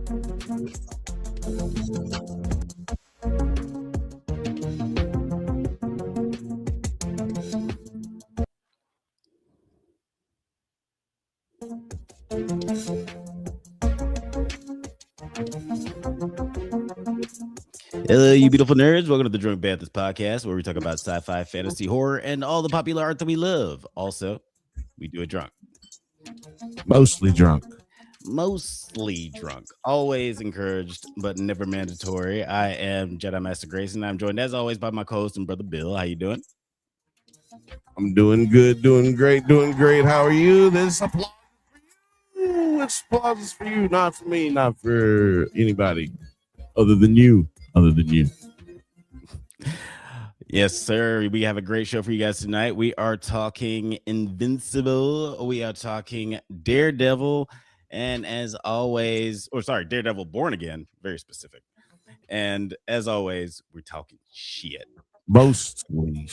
Hello, you beautiful nerds. Welcome to the Drunk Banthas podcast, where we talk about sci-fi, fantasy, horror, and all the popular art that we love. Also, we do it drunk. Mostly drunk. Mostly drunk. Always encouraged, but never mandatory. I am Jedi Master Grayson. I'm joined, as always, by my co-host and brother Bill. How you doing? I'm doing good, doing great. How are you? This applause for you. This applause is for you, not for me, not for anybody other than you. Yes, sir. We have a great show for you guys tonight. We are talking Invincible. We are talking Daredevil. And as always, Daredevil Born Again, very specific. And as always, we're talking shit. Mostly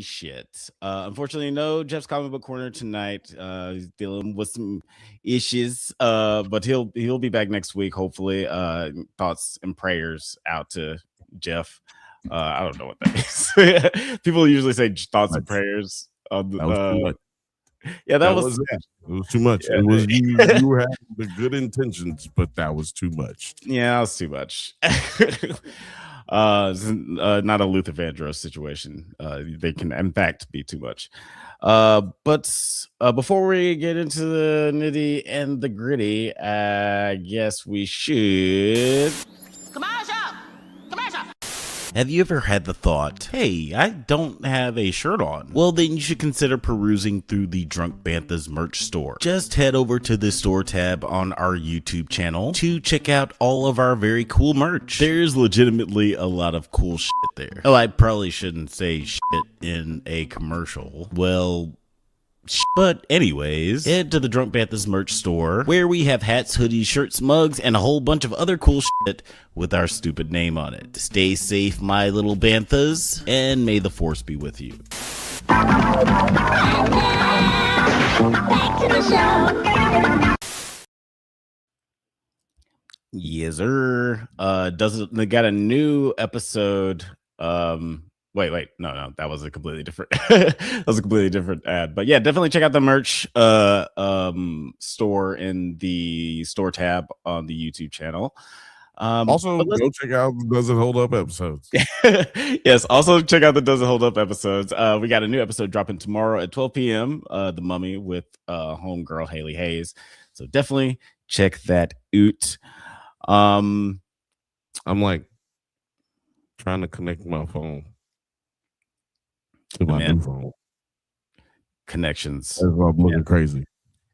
shit. Unfortunately, no Jeff's Comic Book Corner tonight. He's dealing with some issues, but he'll be back next week, hopefully. Thoughts and prayers out to Jeff. I don't know what that is. People usually say thoughts and prayers. Yeah, that was it. It was too much. Yeah, it was you had the good intentions, but that was too much. Yeah, that was too much. Not a Luther Vandross situation. They can, in fact, be too much. But before we get into the nitty and the gritty, I guess we should. Have you ever had the thought, hey, I don't have a shirt on? Well, then you should consider perusing through the Drunk Banthas merch store. Just head over to the store tab on our YouTube channel to check out all of our very cool merch. There's legitimately a lot of cool shit there. Oh, I probably shouldn't say shit in a commercial. Well, but anyways, head to the Drunk Banthas merch store, where we have hats, hoodies, shirts, mugs, and a whole bunch of other cool shit with our stupid name on it. Stay safe, my little Banthas, and may the force be with you. Back to the show. Yes, sir. They got a new episode. Wait, no, that was a completely different ad. But yeah, definitely check out the merch store in the store tab on the YouTube channel. Also, go check out the Doesn't Hold Up episodes. Yes, also check out the Doesn't Hold Up episodes. We got a new episode dropping tomorrow at 12 p.m. The Mummy with homegirl Haley Hayes. So definitely check that out. I'm like trying to connect my phone to my new phone. Connections. That's why I'm looking crazy.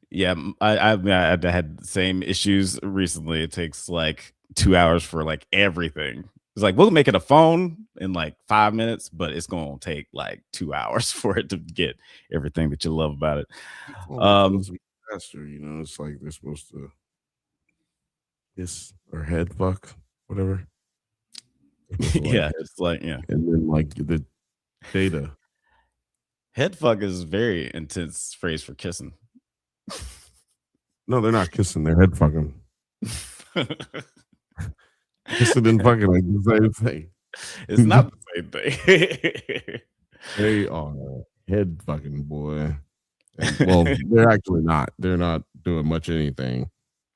Yeah, I had the same issues recently. It takes like 2 hours for like everything. It's like, we'll make it a phone in like 5 minutes, but it's gonna take like 2 hours for it to get everything that you love about it. Faster, it's like they're supposed to kiss or head fuck, whatever. Yeah, it's like, yeah. And then like the data. Head fuck is a very intense phrase for kissing. No, they're not kissing, they're head fucking. Kissing and fucking like the same thing. It's not the same thing. They are head fucking, boy. Well, they're actually not. They're not doing much anything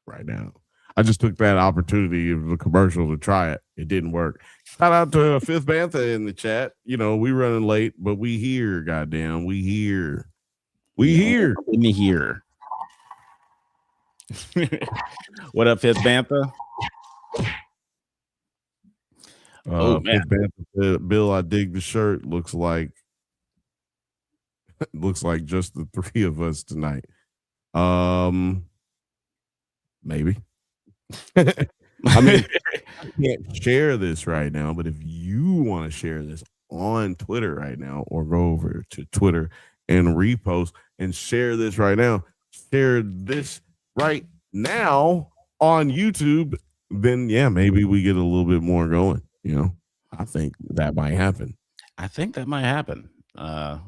right now. I just took that opportunity of the commercial to try it. It didn't work. Shout out to Fifth Bantha in the chat. We running late, but we here. Goddamn, we here. We here. In here. What up, Fifth Bantha? Man. Fifth Bantha said, Bill, I dig the shirt. Looks like just the three of us tonight. Maybe. I mean, I can't share this right now, but if you want to share this on Twitter right now, or go over to Twitter and repost and share this right now, on YouTube, then yeah, maybe we get a little bit more going. I think that might happen.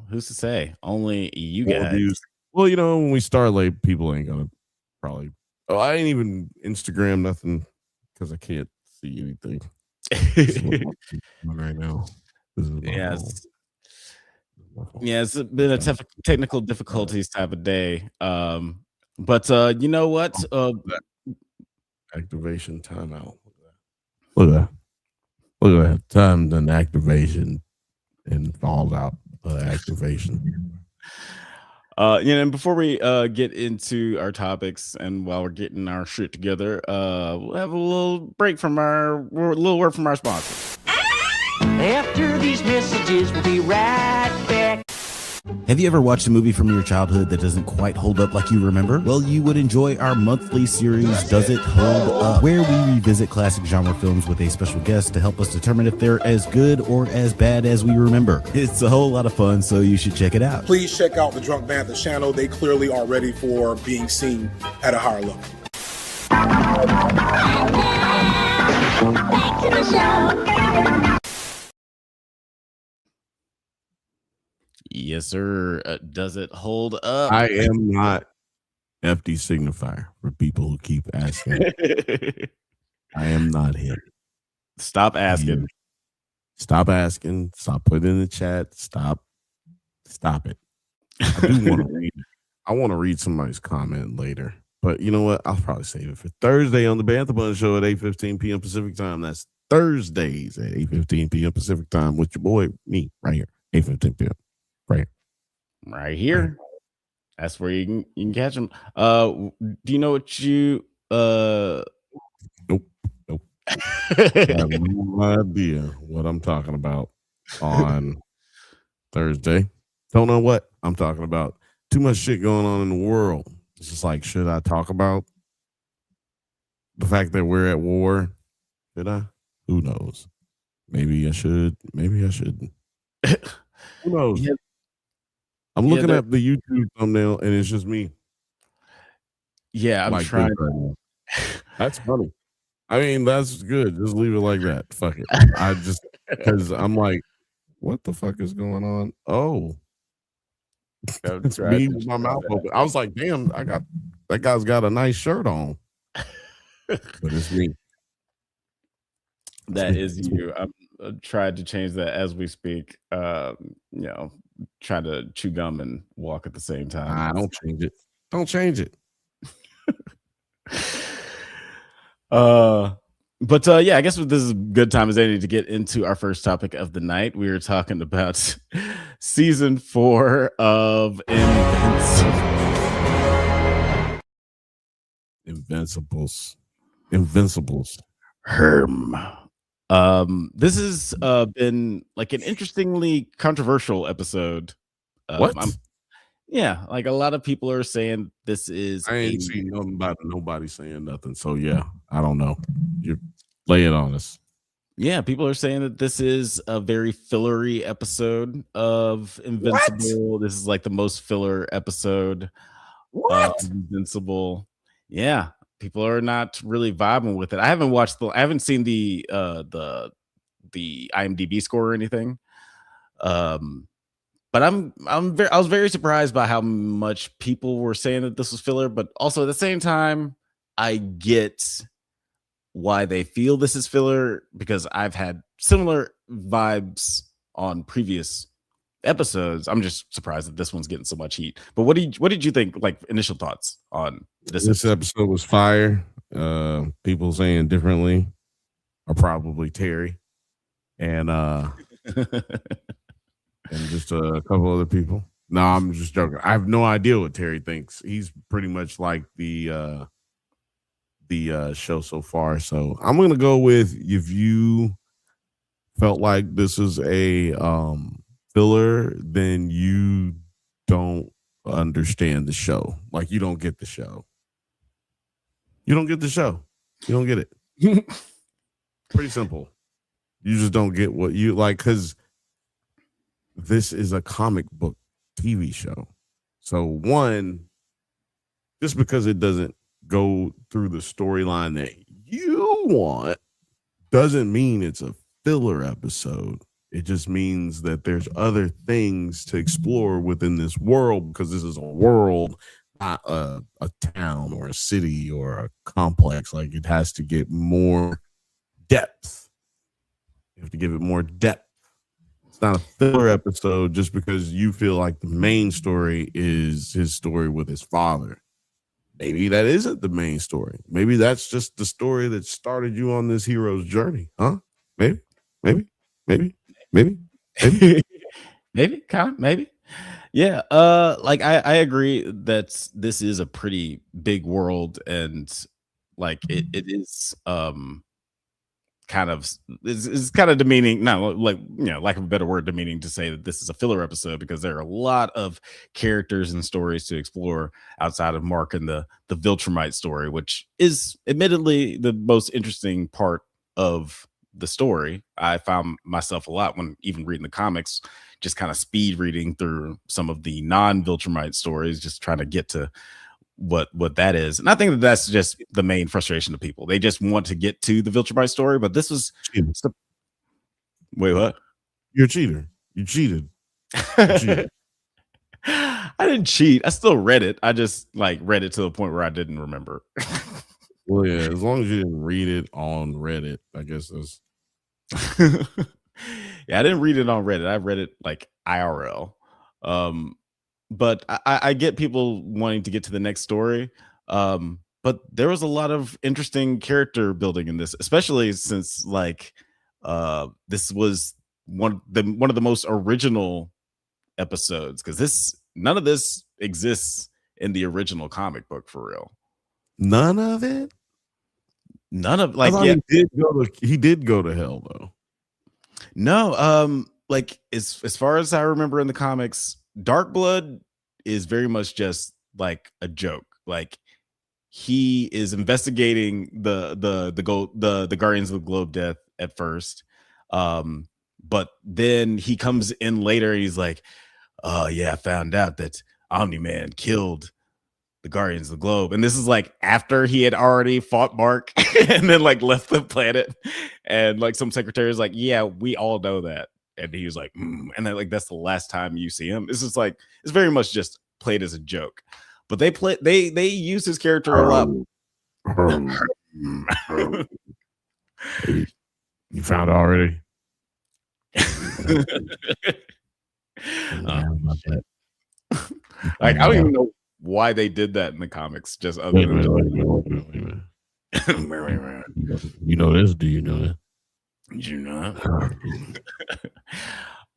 Who's to say? Only you guys. Well, when we start late, people ain't gonna probably Oh, I ain't even Instagram nothing because I can't see anything. Right now. This is my phone. Yes. Yeah, it's been a technical difficulties type of day. But you know what? Activation timeout. Look at that. Look at that. Timed an activation and fallout activation. And before we get into our topics and while we're getting our shit together, we'll have a little break from a little word from our sponsors. After these messages, we'll be right back. Have you ever watched a movie from your childhood that doesn't quite hold up like you remember? Well, you would enjoy our monthly series, Does It Hold Up? Where we revisit classic genre films with a special guest to help us determine if they're as good or as bad as we remember. It's a whole lot of fun, so you should check it out. Please check out the Drunk Banthas channel. They clearly are ready for being seen at a higher level. Back to the show. Yes, sir. Does it hold up? I am not FD Signifier for people who keep asking. I am not him. Stop asking. Stop asking. Stop putting in the chat. Stop it. I do want to read. I want to read somebody's comment later, but you know what? I'll probably save it for Thursday on the Bantha Bun Show at 8:15 p.m. Pacific time. That's Thursdays at 8:15 p.m. Pacific time with your boy, me, right here, 8:15 p.m. Right here. That's where you can catch them. Do you know what you Nope. I have no idea what I'm talking about on Thursday. Don't know what I'm talking about. Too much shit going on in the world. It's just like, should I talk about the fact that we're at war? Should I? Who knows? Maybe I should. Maybe I shouldn't. Who knows? Yeah. I'm looking at the YouTube thumbnail and it's just me. Yeah, I'm trying. That's funny. I mean, that's good. Just leave it like that. Fuck it. I just, because I'm like, what the fuck is going on? Oh, it's me with my mouth open. I was like, damn, that guy's got a nice shirt on. But it's me. That is you. I'm trying to change that as we speak. Try to chew gum and walk at the same time. Don't change it. Don't change it. But yeah, I guess this is a good time as any to get into our first topic of the night. We were talking about season 4 of Invincibles. This has been like an interestingly controversial episode. What? Yeah, like a lot of people are saying this is. I ain't seen nothing about nobody saying nothing. So yeah, I don't know. You lay it on us. Yeah, people are saying that this is a very fillery episode of Invincible. What? This is like the most filler episode of Invincible. Yeah, people are not really vibing with it. I haven't seen the IMDb score or anything. But I was very surprised by how much people were saying that this was filler, but also at the same time, I get why they feel this is filler because I've had similar vibes on previous episodes. I'm just surprised that this one's getting so much heat. But what did you think? Like initial thoughts on this? This episode was fire. People saying differently are probably Terry and and just a couple other people. No, I'm just joking. I have no idea what Terry thinks. He's pretty much like the show so far. So I'm gonna go with, if you felt like this is a filler, then you don't understand the show. Like, you don't get the show. You don't get the show. You don't get it. Pretty simple. You just don't get what you like, because this is a comic book TV show. So one, just because it doesn't go through the storyline that you want doesn't mean it's a filler episode. It just means that there's other things to explore within this world, because this is a world not a town or a city or a complex. Like it has to get more depth. You have to give it more depth. It's not a filler episode just because you feel like the main story is his story with his father. Maybe that isn't the main story. Maybe that's just the story that started you on this hero's journey. Huh? Maybe. Maybe, kind of, maybe. Yeah, like I agree that this is a pretty big world, and like it is kind of it's kind of demeaning. No, like lack of a better word, demeaning to say that this is a filler episode because there are a lot of characters and stories to explore outside of Mark and the Viltrumite story, which is admittedly the most interesting part of the story. I found myself a lot when even reading the comics, just kind of speed reading through some of the non-Viltrumite stories, just trying to get to what that is. And I think that that's just the main frustration of people. They just want to get to the Viltrumite story, but this was wait, what? You're a cheater. You cheated. I didn't cheat. I still read it. I just like read it to the point where I didn't remember. Well, yeah, as long as you didn't read it on Reddit, I guess that's. Yeah, I didn't read it on Reddit. I read it like IRL. But I get people wanting to get to the next story. But there was a lot of interesting character building in this, especially since like this was one of the most original episodes, because none of this exists in the original comic book for real. None of it. None of like yeah. He did go to hell though. No, like as far as I remember in the comics, Dark Blood is very much just like a joke. Like he is investigating the Guardians of the Globe death at first, but then he comes in later and he's like, "Oh yeah, I found out that Omni-Man killed the Guardians of the Globe," and this is like after he had already fought Mark and then like left the planet, and like some secretary is like, "Yeah, we all know that." And he was like, and then like that's the last time you see him. This is like it's very much just played as a joke, but they use his character a lot. Hey, you found already? Like I don't even know why they did that in the comics. Just other than you know this? Do you know that? You know.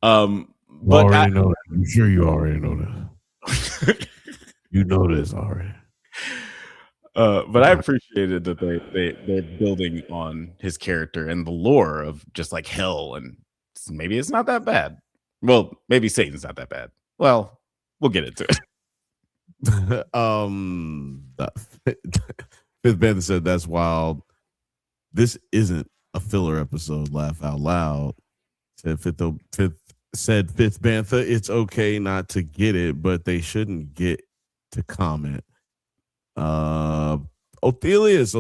But I already know that. I'm sure you already know that. You know this already. But I appreciated that they're building on his character and the lore of just like hell, and maybe it's not that bad. Well, maybe Satan's not that bad. Well, we'll get into it. Fifth Bantha said that's wild. This isn't a filler episode. Laugh out loud. Said Fifth Bantha, it's okay not to get it, but they shouldn't get to comment. Othelius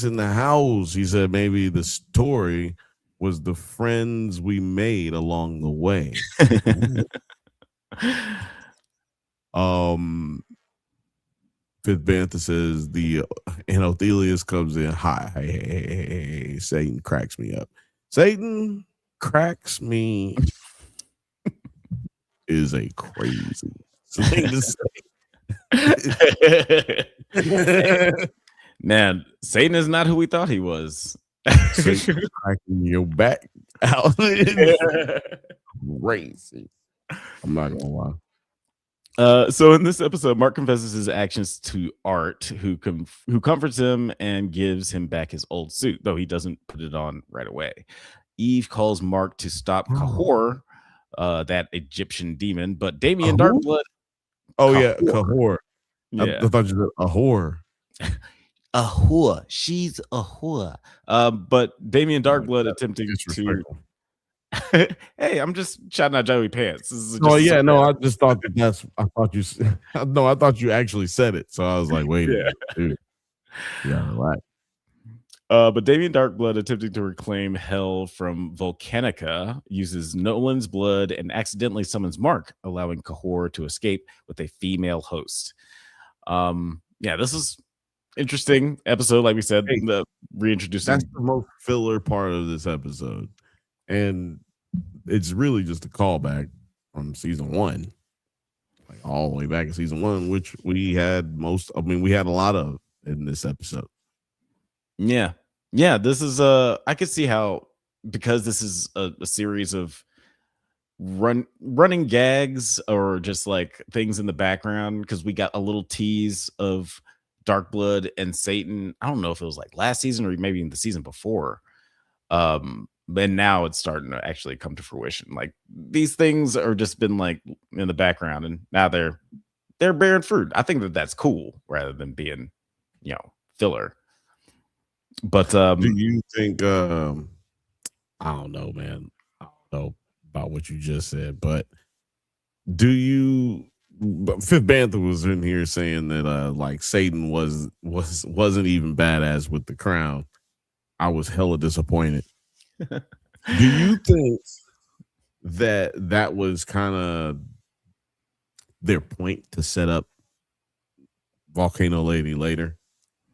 in the house. He said maybe the story was the friends we made along the way. Fifth Bantha says and Othelius comes in. Hi, hey, Satan cracks me up. Satan cracks me is a crazy thing to say. Man, Satan is not who we thought he was. Satan cracking your back out. Crazy. I'm not gonna lie. So in this episode, Mark confesses his actions to Art, who comforts him and gives him back his old suit, though he doesn't put it on right away. Eve calls Mark to stop Kahor, that Egyptian demon, but Damien Darkblood. Oh yeah, Kahor. Yeah. I thought you said a whore. A whore. She's a whore. But Damien Darkblood attempting to. Hey, I'm just shouting out Joey Pants. I just thought that's. I thought you. No, I thought you actually said it. So I was like, wait, dude. Yeah, right. But Damien Darkblood, attempting to reclaim hell from Volcanica, uses Nolan's blood and accidentally summons Mark, allowing Kahor to escape with a female host. Yeah, this is interesting episode. Like we said, Hey, the reintroducing. That's the most filler part of this episode, and it's really just a callback from season 1, like all the way back in season 1, which we had we had a lot of in this episode. Yeah. This is I could see how, because this is a series of running gags or just like things in the background, because we got a little tease of Dark Blood and Satan. I don't know if it was like last season or maybe in the season before. But now it's starting to actually come to fruition. Like these things are just been like in the background, and now they're bearing fruit. I think that's cool rather than being, filler. But Do you think I don't know, man. I don't know about what you just said, but do you Fifth Bantha was in here saying that like Satan wasn't even badass with the crown. I was hella disappointed. Do you think that was kind of their point to set up Volcano Lady later?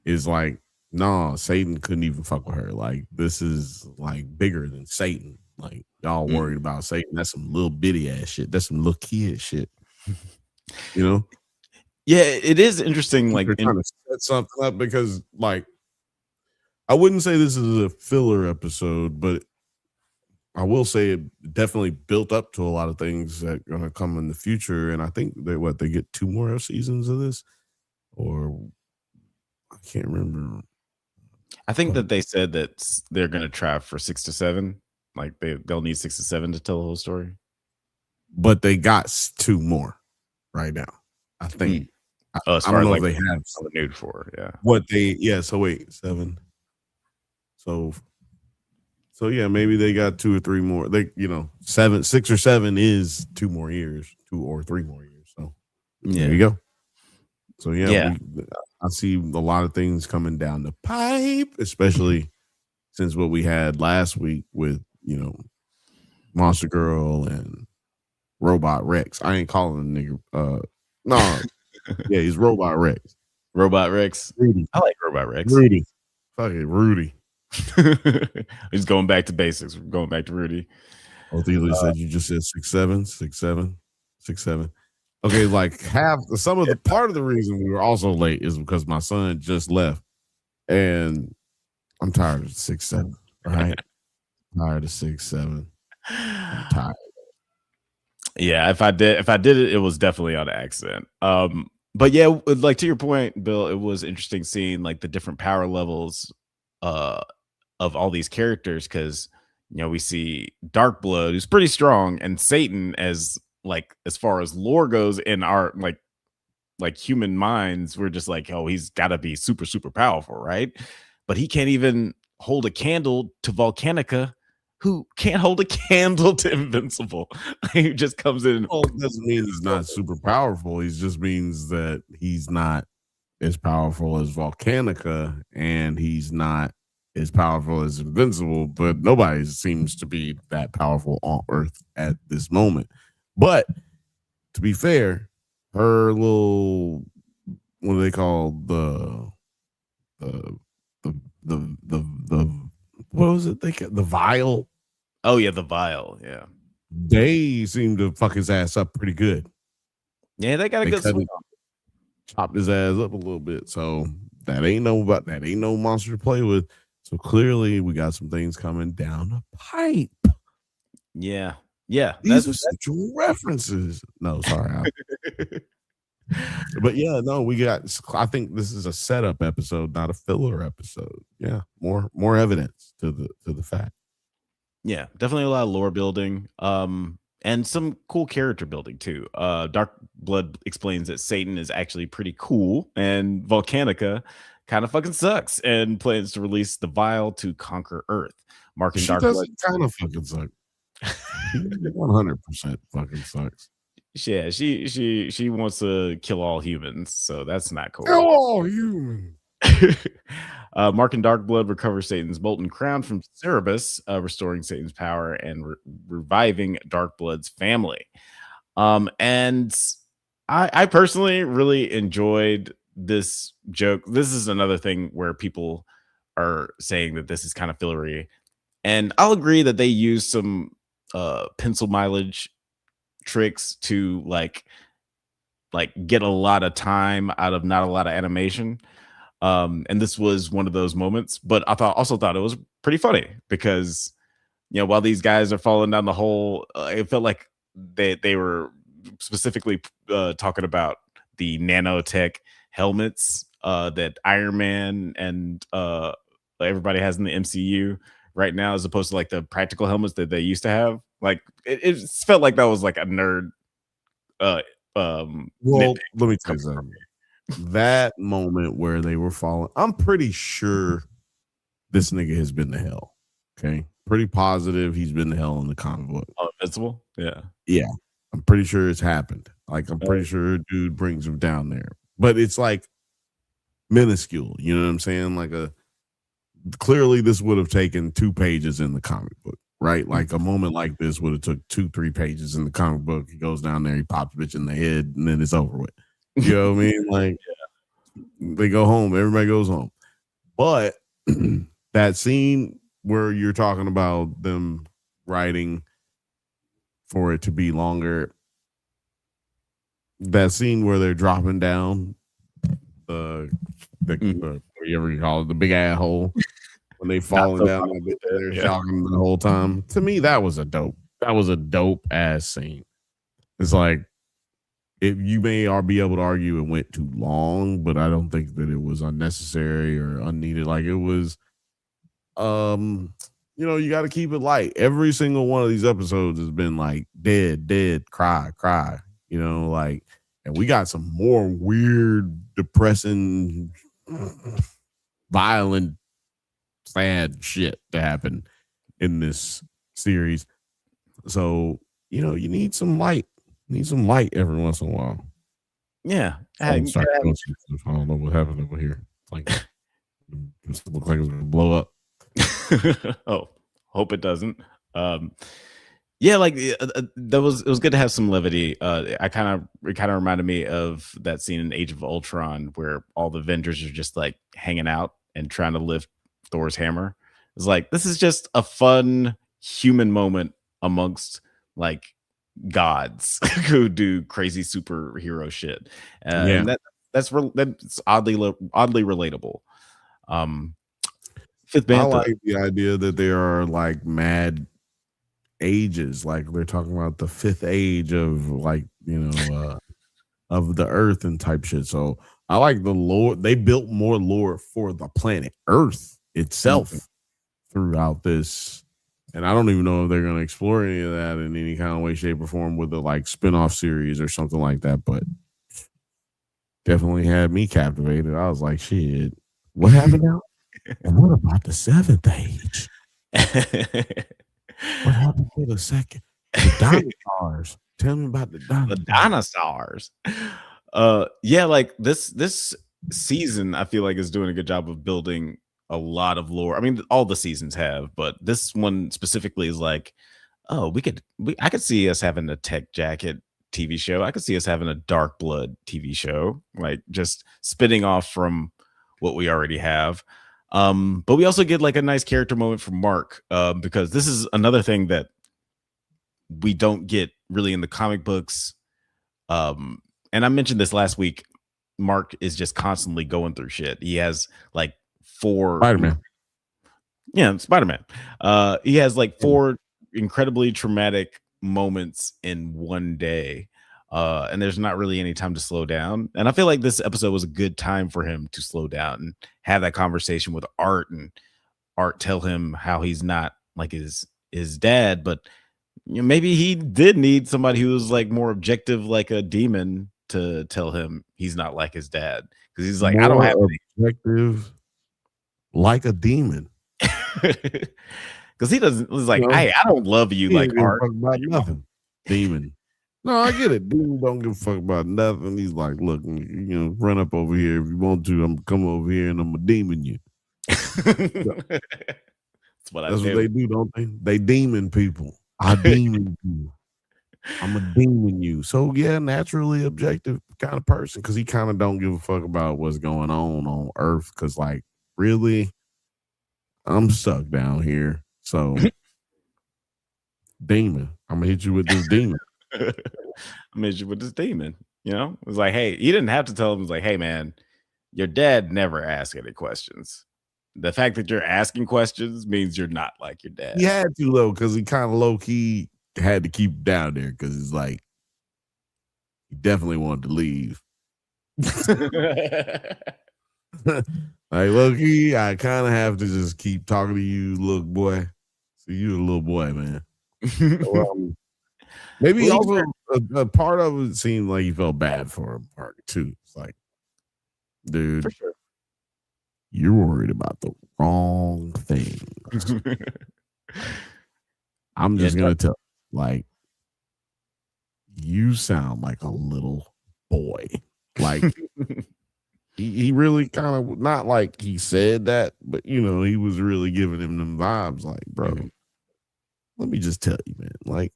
Is like, no, Satan couldn't even fuck with her. Like, this is like bigger than Satan. Like, y'all worried about Satan. That's some little bitty ass shit. That's some little kid shit. You know? Yeah, it is interesting. Like, they're trying to set something up because, like, I wouldn't say this is a filler episode, but I will say it definitely built up to a lot of things that are going to come in the future. And I think they get 2 more seasons of this, or I can't remember. I think that they said that they're going to try for 6 to 7. Like they'll need 6 to 7 to tell the whole story. But they got 2 more right now, I think. I don't know if they have renewed for. Yeah. So wait, 7. So yeah, maybe they got 2 or 3 more. They 6 or 7 is 2 more years, 2 or 3 more years. So there you go. So I see a lot of things coming down the pipe, especially since what we had last week with Monster Girl and Robot Rex. I ain't calling the nigga. No, yeah, he's Robot Rex. Robot Rex. Rudy. I like Robot Rex. Rudy. Fucking Rudy. He's going back to basics. We're going back to Rudy. Othelia said you just said 6'7", 6'7", 6'7". Okay, like part of the reason we were also late is because my son just left, and I'm tired of 6'7". Right, tired of 6'7". I'm tired. Yeah, if I did it, it was definitely on accident. But yeah, like to your point, Bill, it was interesting seeing like the different power levels of all these characters, because we see Dark Blood, who's pretty strong, and Satan, as far as lore goes in our like human minds, we're just like, oh, he's got to be super, super powerful, right? But he can't even hold a candle to Volcanica, who can't hold a candle to Invincible. He just comes in. Well, it doesn't mean he's not super powerful. It just means that he's not as powerful as Volcanica, and he's not as powerful as Invincible, but nobody seems to be that powerful on Earth at this moment. But to be fair, her little, what do they call the what was it? The vial. Oh yeah, the vial. Yeah, they seem to fuck his ass up pretty good. Yeah, they got a good swing. Chopped his ass up a little bit, so that ain't no monster to play with. So clearly, we got some things coming down the pipe. Yeah. These are such references. No, sorry. But yeah, no, we got. I think this is a setup episode, not a filler episode. Yeah, more evidence to the fact. Yeah, definitely a lot of lore building, and some cool character building too. Dark Blood explains that Satan is actually pretty cool, and Volcanica kind of fucking sucks, and plans to release the vial to conquer Earth. Mark and Dark Blood kind of fucking suck. 100% fucking sucks. Yeah, she wants to kill all humans, so that's not cool. Kill all humans. Mark and Dark Blood recover Satan's molten crown from Cerberus, restoring Satan's power and reviving Dark Blood's family. And I personally really enjoyed this joke. This is another thing where people are saying that this is kind of fillery, and I'll agree that they use some pencil mileage tricks to like get a lot of time out of not a lot of animation. And this was one of those moments, but I also thought it was pretty funny because while these guys are falling down the hole, it felt like they were specifically talking about the nanotech helmets that Iron Man and everybody has in the MCU right now, as opposed to like the practical helmets that they used to have. Like it felt like that was like a nerd. Well, nitpick let me tell you coming from something. That moment where they were falling, I'm pretty sure this nigga has been to hell. Okay, pretty positive he's been to hell in the comic book. Oh, Invincible, yeah. I'm pretty sure it's happened. Like, I'm pretty sure a dude brings him down there, but it's like minuscule. You know what I'm saying? Like clearly this would have taken 2 pages in the comic book, right? Like a moment like this would have took 2-3 pages in the comic book. He goes down there, he pops bitch in the head, and then it's over with. You know what I mean? Like, they go home, everybody goes home. But that scene where you're talking about them writing for it to be longer, that scene where they're dropping down the whatever you call it, the big ass hole, when they falling down, they're shocking the whole time. To me, that was a dope ass scene. It's like, if you may be able to argue it went too long, but I don't think that it was unnecessary or unneeded. Like, it was, you got to keep it light. Every single one of these episodes has been like dead, cry, like, and we got some more weird, depressing, violent, sad shit to happen in this series. So, you need some light. Need some light every once in a while. Yeah. I don't know what happened over here. Like, it looks like it's gonna blow up. Oh, hope it doesn't. Yeah, like it was good to have some levity. It kind of reminded me of that scene in Age of Ultron where all the Avengers are just like hanging out and trying to lift Thor's hammer. It's like, this is just a fun human moment amongst like gods who do crazy superhero shit. And that's oddly relatable. Fifth Bantha. I like the idea that they are like mad ages, like they're talking about the 5th age of like of the earth and type shit. So I like the lore. They built more lore for the planet Earth itself throughout this. And I don't even know if they're going to explore any of that in any kind of way, shape, or form with a like spin-off series or something like that. But definitely had me captivated. I was like, shit, what happened now? And what about the 7th age? What happened to the second? The dinosaurs. Tell me about the dinosaurs. The dinosaurs. Yeah, like this season, I feel like is doing a good job of building a lot of lore. I mean, all the seasons have, but this one specifically is like, oh, I could see us having a Tech Jacket TV show. I could see us having a Dark Blood TV show, like just spinning off from what we already have. But we also get like a nice character moment from Mark, because this is another thing that we don't get really in the comic books. And I mentioned this last week. Mark is just constantly going through shit. He has like 4 Spider-Man. Yeah, Spider-Man. He has like 4 incredibly traumatic moments in one day. And there's not really any time to slow down. And I feel like this episode was a good time for him to slow down and have that conversation with Art, and Art tell him how he's not like his dad, but maybe he did need somebody who was like more objective, like a demon, to tell him he's not like his dad. Because he's like, I don't have objective like a demon. Because he doesn't. He's like, hey, I don't love you like Art. About nothing. Demon. No, I get it. Demon don't give a fuck about nothing. He's like, look, run up over here if you want to. I'm gonna come over here and I'm gonna demon you. That's what they do, don't they? They demon people. I demon you. I'm a demon you. So yeah, naturally objective kind of person because he kind of don't give a fuck about what's going on Earth. Because like, really, I'm stuck down here. So demon, I'm gonna hit you with this demon. I made you with this demon. You know, it was like, hey, you didn't have to tell him. It was like, hey, man, your dad never asked any questions. The fact that you're asking questions means you're not like your dad. He had to though, because he kind of low key had to keep down there because it's like he definitely wanted to leave. Like low key, I kind of have to just keep talking to you, little boy. So you're a little boy, man. So, maybe Well, also a part of it seemed like you felt bad for him. Part too. It's like, dude, for sure. you're worried about the wrong thing. I'm just gonna tell you, like, you sound like a little boy. Like he really kind of not like he said that, but you know, he was really giving him them vibes, like, bro, let me just tell you, man. Like,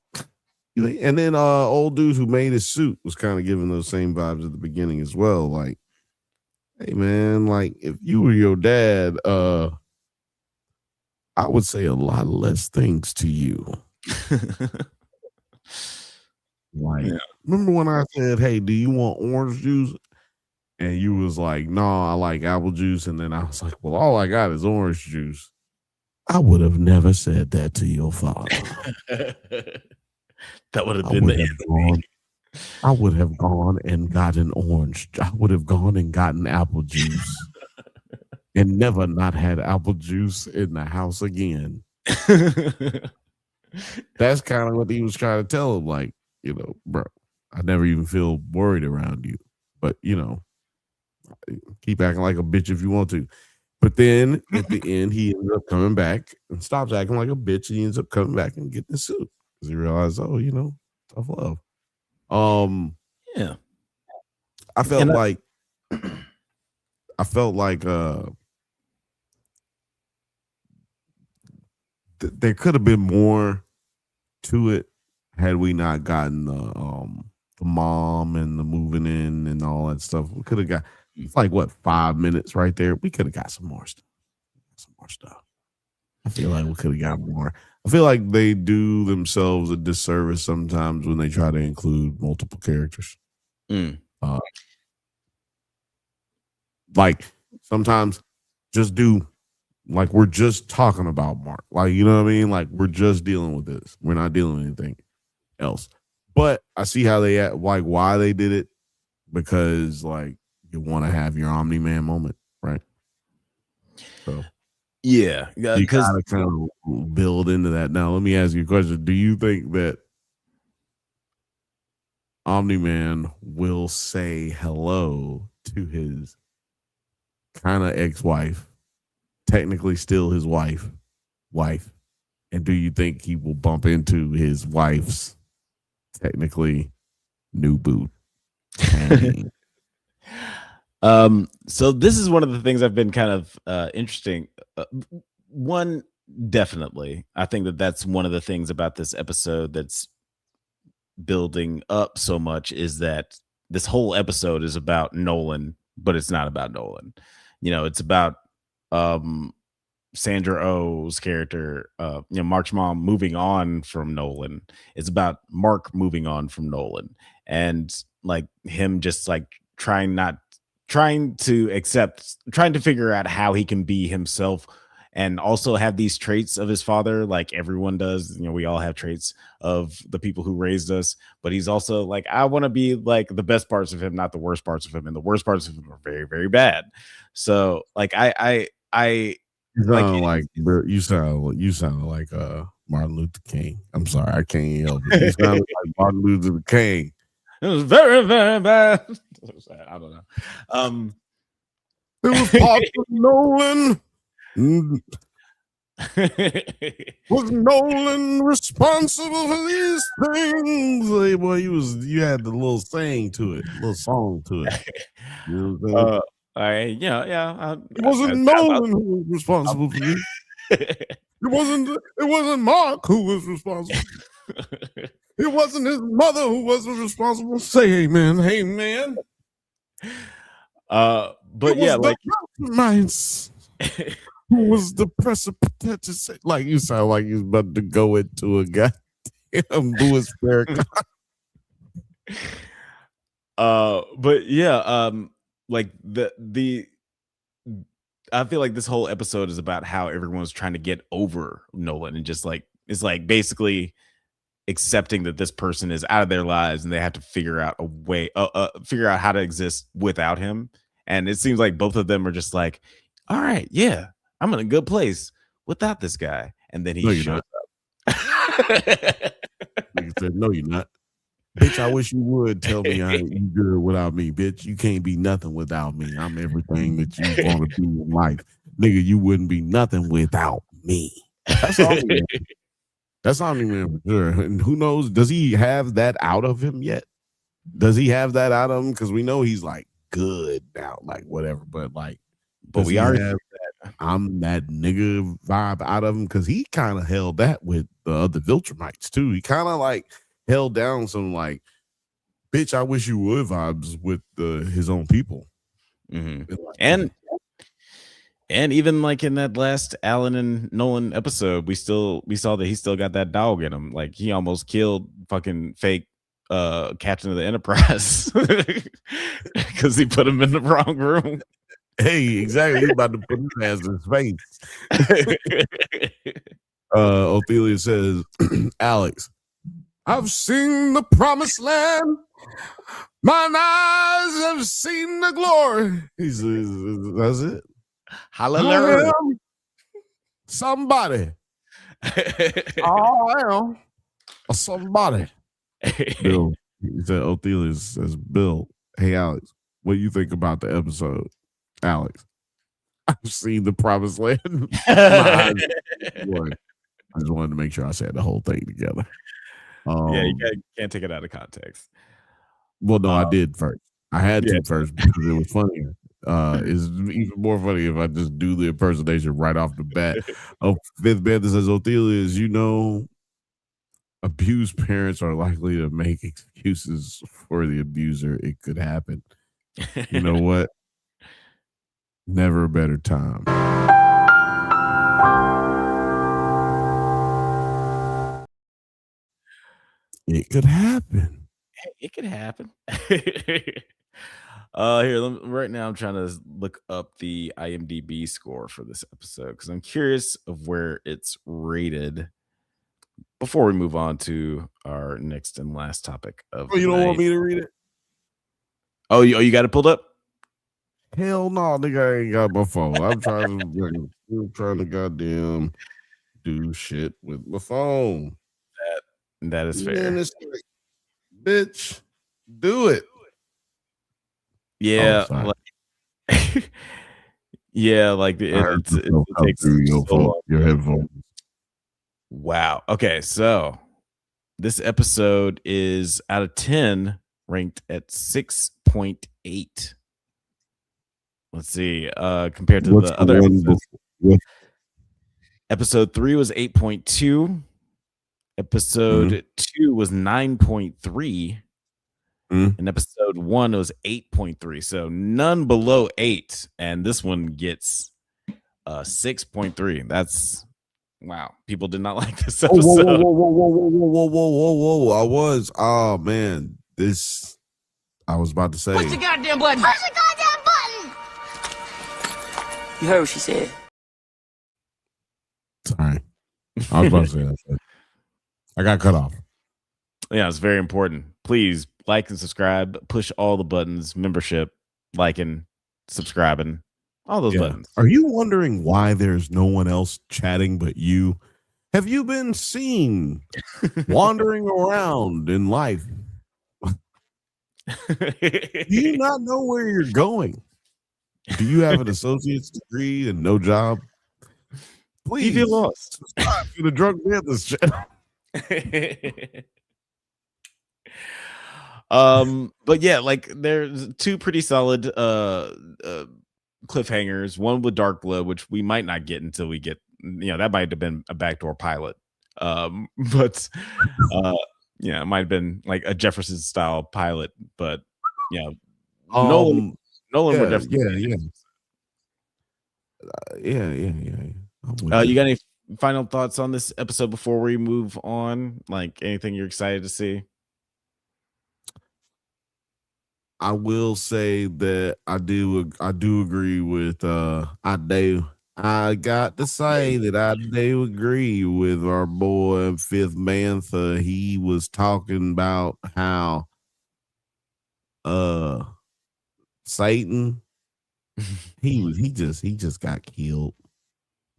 and then old dude who made his suit was kind of giving those same vibes at the beginning as well. Like, hey man, like if you were your dad, I would say a lot less things to you. Like, remember when I said, hey, do you want orange juice? And you was like, no, I like apple juice. And then I was like, well, all I got is orange juice. I would have never said that to your father. That would have been the end. I would have gone and gotten orange. I would have gone and gotten apple juice and never not had apple juice in the house again. That's kind of what he was trying to tell him. Like, you know, bro, I never even feel worried around you. But, you know, keep acting like a bitch if you want to. But then at the end, he ends up coming back and stops acting like a bitch. And he ends up coming back and getting the suit because he realized, oh, you know, tough love. Yeah. I felt like there could have been more to it had we not gotten the mom and the moving in and all that stuff. We could have got it's like what 5 minutes right there. We could have got some more stuff. I feel like we could have got more. I feel like they do themselves a disservice sometimes when they try to include multiple characters. Like sometimes just do like we're just talking about Mark. Like, you know what I mean? Like we're just dealing with this. We're not dealing with anything else. But I see how they like why they did it because like you want to have your Omni-Man moment, right? So yeah, you gotta kind of build into that. Now, let me ask you a question. Do you think that Omni-Man will say hello to his kind of ex-wife, technically still his wife, and do you think he will bump into his wife's technically new boot? So this is one of the things I've been kind of interesting. One, definitely, I think that's one of the things about this episode that's building up so much is that this whole episode is about Nolan, but it's not about Nolan. You know, it's about Sandra Oh's character, Mark's mom moving on from Nolan. It's about Mark moving on from Nolan and like him just like trying to figure out how he can be himself and also have these traits of his father, like everyone does. You know, we all have traits of the people who raised us, but he's also like, I want to be like the best parts of him, not the worst parts of him. And the worst parts of him are very, very bad. So like, you sound like Martin Luther King. I'm sorry, I can't help it. You sound like Martin Luther King. It was very, very bad. I don't know. It was parts of Nolan. Was Nolan responsible for these things? Like, boy, you had the little saying to it, little song to it. You know what I'm saying? It wasn't Nolan who was responsible for this. It wasn't Mark who was responsible. It wasn't his mother who was responsible. Say amen. Amen. But yeah, like minds who was the precipice. Like you sound like you're about to go into a goddamn Louis Farrakhan. But yeah, like the I feel like this whole episode is about how everyone's trying to get over Nolan and just like it's like basically accepting that this person is out of their lives and they have to figure out a way, figure out how to exist without him. And it seems like both of them are just like, all right, yeah, I'm in a good place without this guy. And then he shows up. Like I said, no, you're not. Bitch, I wish you would tell me you good without me, bitch. You can't be nothing without me. I'm everything that you want to be in life. Nigga, you wouldn't be nothing without me. That's all. That's not even for sure. And who knows? Does he have that out of him yet? Does he have that out of him? Because we know he's like good now, like whatever. But like, but we already have that I'm that nigga vibe out of him because he kind of held that with the other Viltrumites too. He kind of like held down some like, bitch, I wish you would vibes with his own people. Mm-hmm. And even like in that last Alan and Nolan episode, we saw that he still got that dog in him. Like he almost killed fucking fake Captain of the Enterprise because he put him in the wrong room. Hey, exactly. He's about to put his ass in space. Ophelia says, Alex, I've seen the promised land. Mine eyes have seen the glory. He says, that's it. Hallelujah. Somebody. I am somebody. Bill. He said, Ophelia says, Bill, hey, Alex, what do you think about the episode? Alex, I've seen the promised land. I just wanted to make sure I said the whole thing together. Yeah, you can't take it out of context. Well, no, I did first. I had to first because it was funnier. It's even more funny if I just do the impersonation right off the bat. Fifth Banthas says, Ophelia, as you know, abused parents are likely to make excuses for the abuser. It could happen. You know what? Never a better time. It could happen. It could happen. Right now I'm trying to look up the IMDb score for this episode because I'm curious of where it's rated before we move on to our next and last topic of you don't want me to read it? Oh, you got it pulled up? Hell no, nigga, I ain't got my phone. I'm trying to goddamn do shit with my phone. That is fair. Man, it's like, bitch, do it. Yeah, yeah, like it takes your headphones. Wow. Okay, so this episode is out of 10 ranked at 6.8. Let's see. Compared to the other episodes. Episode 3 was 8.2. Episode 2 was 9.3. And episode 1 was 8.3. So none below 8. And this one gets 6.3. That's wow. People did not like this episode. Whoa. Oh man. I was about to say. Push the goddamn button. Push the goddamn button. You heard what she said. Sorry. I was about to say that. I got cut off. Yeah, it's very important. Please like and subscribe. Push all the buttons. Membership, liking, subscribing. All those buttons. Are you wondering why there's no one else chatting but you? Have you been seen wandering around in life? Do you not know where you're going? Do you have an associate's degree and no job? Please, you feel lost. Subscribe to the Drunk Banthas channel. But yeah, like there's two pretty solid cliffhangers. One with Dark Blood, which we might not get until we get, that might have been a backdoor pilot. But yeah, it might have been like a Jefferson style pilot, but yeah, Nolan would Yeah, definitely. yeah. I'm with You that. got any final thoughts on this episode before we move on? Like anything you're excited to see? I will say that I do agree with I got to say that I do agree with our boy Fifth Bantha. He was talking about how Satan he just got killed.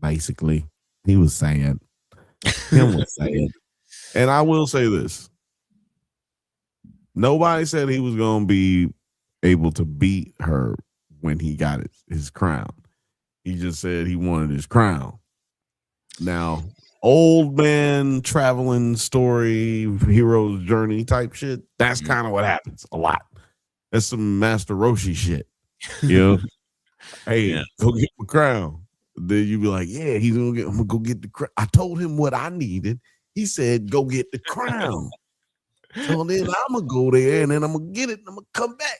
Basically, he was sad. Him was sad. And I will say this: nobody said he was going to be able to beat her when he got his crown. He just said he wanted his crown. Now, old man traveling story, hero's journey type shit. That's kind of what happens a lot. That's some Master Roshi shit. You know, hey, go get my crown. Then you be like, yeah, I'm gonna go get the crown. I told him what I needed. He said, go get the crown. So then I'm gonna go there and then I'm gonna get it and I'm gonna come back.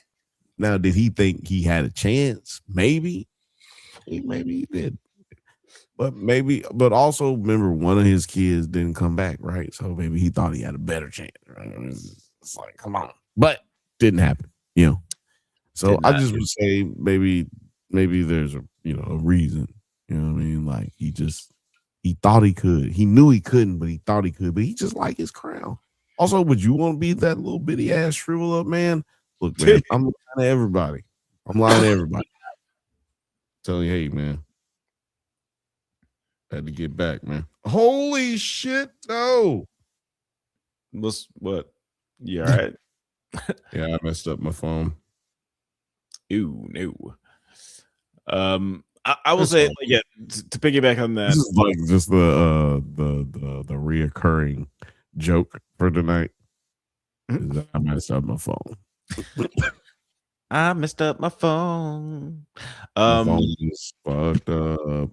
Now, did he think he had a chance? Maybe he did. But also remember one of his kids didn't come back, right? So maybe he thought he had a better chance. Right? It's like, come on. But didn't happen, you know. So I just would say maybe there's a reason. You know what I mean? Like he thought he could. He knew he couldn't, but he thought he could. But he just liked his crown. Also, would you want to be that little bitty ass shrivel up man? Look, man, I'm lying to everybody. Telling you, hey, man. Had to get back, man. Holy shit, no. What? You all right? Yeah, I messed up my phone. Ooh, no. I will say, to piggyback on that. This is like just the reoccurring joke for tonight. I messed up my phone. I messed up my phone. My phone is fucked up.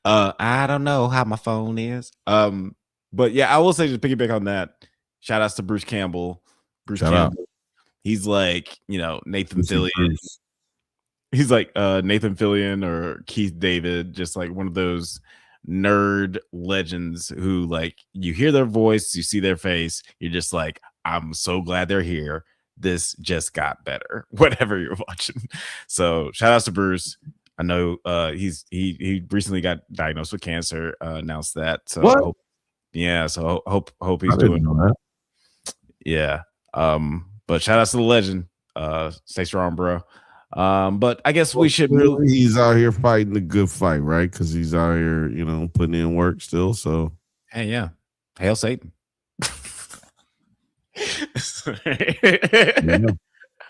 I don't know how my phone is. But yeah, I will say to piggyback on that. Shout outs to Bruce Campbell. Shout out. He's like, Nathan Fillion. He's like Nathan Fillion or Keith David, just like one of those nerd legends who, like, you hear their voice, you see their face, you're just like, I'm so glad they're here. This just got better, whatever you're watching. So shout outs to Bruce. I know he recently got diagnosed with cancer, announced that. So what? Hope he's doing that. Yeah. But shout outs to the legend. Stay strong, bro. But I guess we should really. He's out here fighting the good fight, right? Because he's out here, putting in work still. So hey, yeah, hail Satan.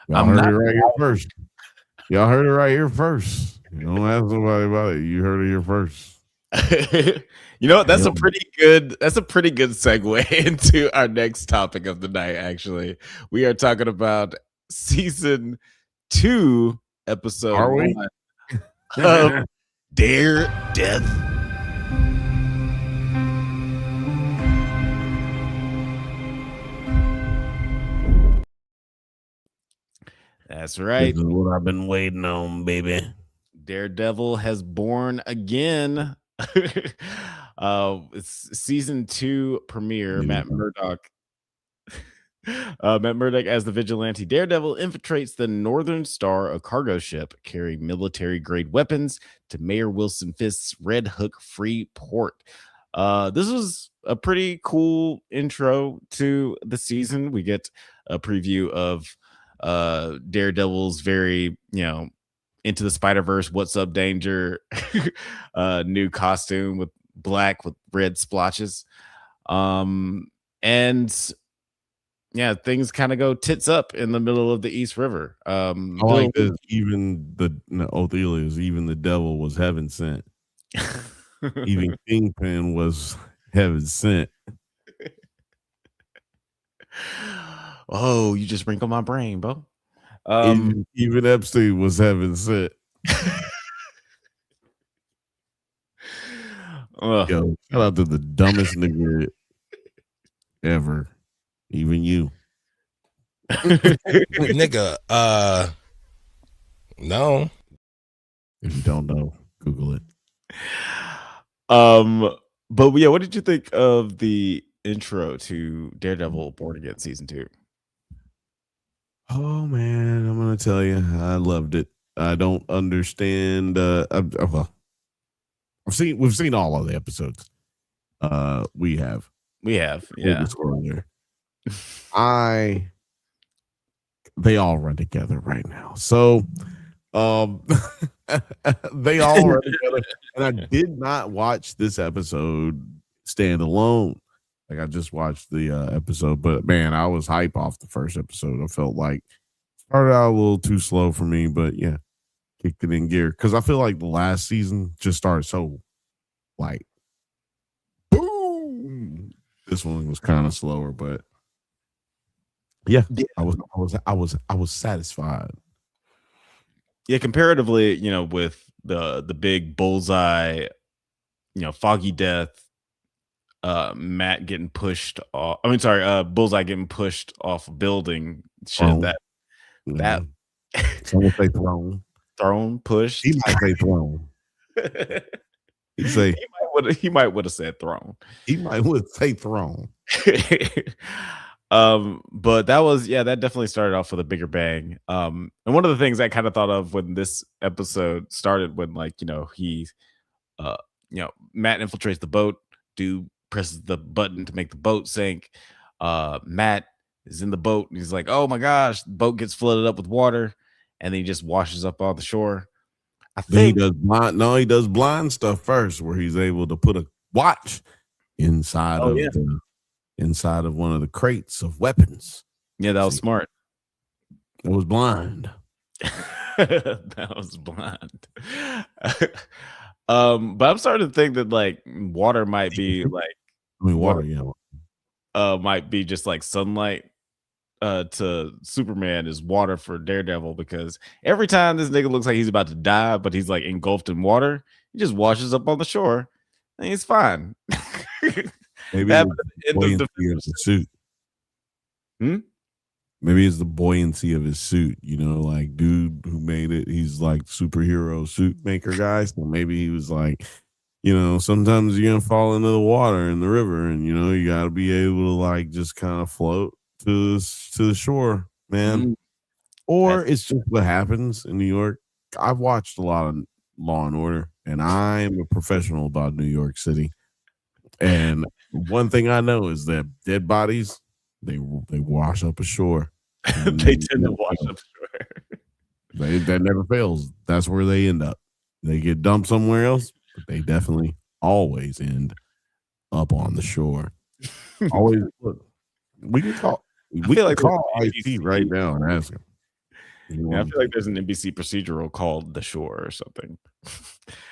Y'all heard it right here first. Y'all heard it right here first. You don't ask nobody about it. You heard it here first. You know what? That's a pretty good segue into our next topic of the night. Actually, we are talking about season 2, episode 1 of Daredevil. That's right. This is what I've been waiting on, baby. Daredevil has born again. It's season 2 premiere. Matt Murdock as the vigilante Daredevil infiltrates the Northern Star, a cargo ship carrying military-grade weapons, to Mayor Wilson Fisk's Red Hook Free Port. This was a pretty cool intro to the season. We get a preview of Daredevil's very, Into the Spider-Verse, What's Up Danger new costume with black with red splotches. And yeah, things kind of go tits up in the middle of the East River. I like this. Even the devil was heaven sent. Even Kingpin was heaven sent. Oh, you just sprinkled my brain, bro. Even Epstein was heaven sent. Yo, shout out to the dumbest nigga ever. Even you. Nigga, no. If you don't know, Google it. But yeah, what did you think of the intro to Daredevil Born Again season 2? Oh man, I'm gonna tell you, I loved it. I don't understand. Well, we've seen all of the episodes. We have, yeah. They all run together right now. So, they all run together, and I did not watch this episode stand alone. Like I just watched the episode, but man, I was hype off the first episode. I felt like it started out a little too slow for me, but yeah, kicked it in gear because I feel like the last season just started so like boom. This one was kind of slower, but yeah, I was satisfied. Yeah, comparatively, with the big bullseye, Foggy Death, Matt getting pushed off. I mean, sorry, Bullseye getting pushed off a building. Shit, that Someone say thrown. Thrown, pushed. He might say thrown. He might would have said thrown. He might would say thrown. But that definitely started off with a bigger bang. And one of the things I kind of thought of when this episode started, when he Matt infiltrates the boat, dude presses the button to make the boat sink. Matt is in the boat and he's like, oh my gosh, the boat gets flooded up with water, and then he just washes up on the shore. I think he does blind stuff first, where he's able to put a watch inside of one of the crates of weapons. Yeah, that was smart. It was blind. That was blind. But I'm starting to think that like water might be like might be just like sunlight to Superman is water for Daredevil, because every time this nigga looks like he's about to die, but he's like engulfed in water, he just washes up on the shore and he's fine. Maybe it's the buoyancy of the suit. Maybe it's the buoyancy of his suit. Like dude who made it, he's like superhero suit maker guy. So maybe he was like, sometimes you're gonna fall into the water in the river, and you got to be able to like just kind of float to the shore, man. Or it's just what happens in New York. I've watched a lot of Law and Order, and I'm a professional about New York City. And one thing I know is that dead bodies, they wash up ashore. They tend to wash up ashore. That never fails. That's where they end up. They get dumped somewhere else, but they definitely always end up on the shore. Always. Look, we can call. We can call IT right now and ask him. Yeah, I feel like there's an NBC procedural called The Shore or something.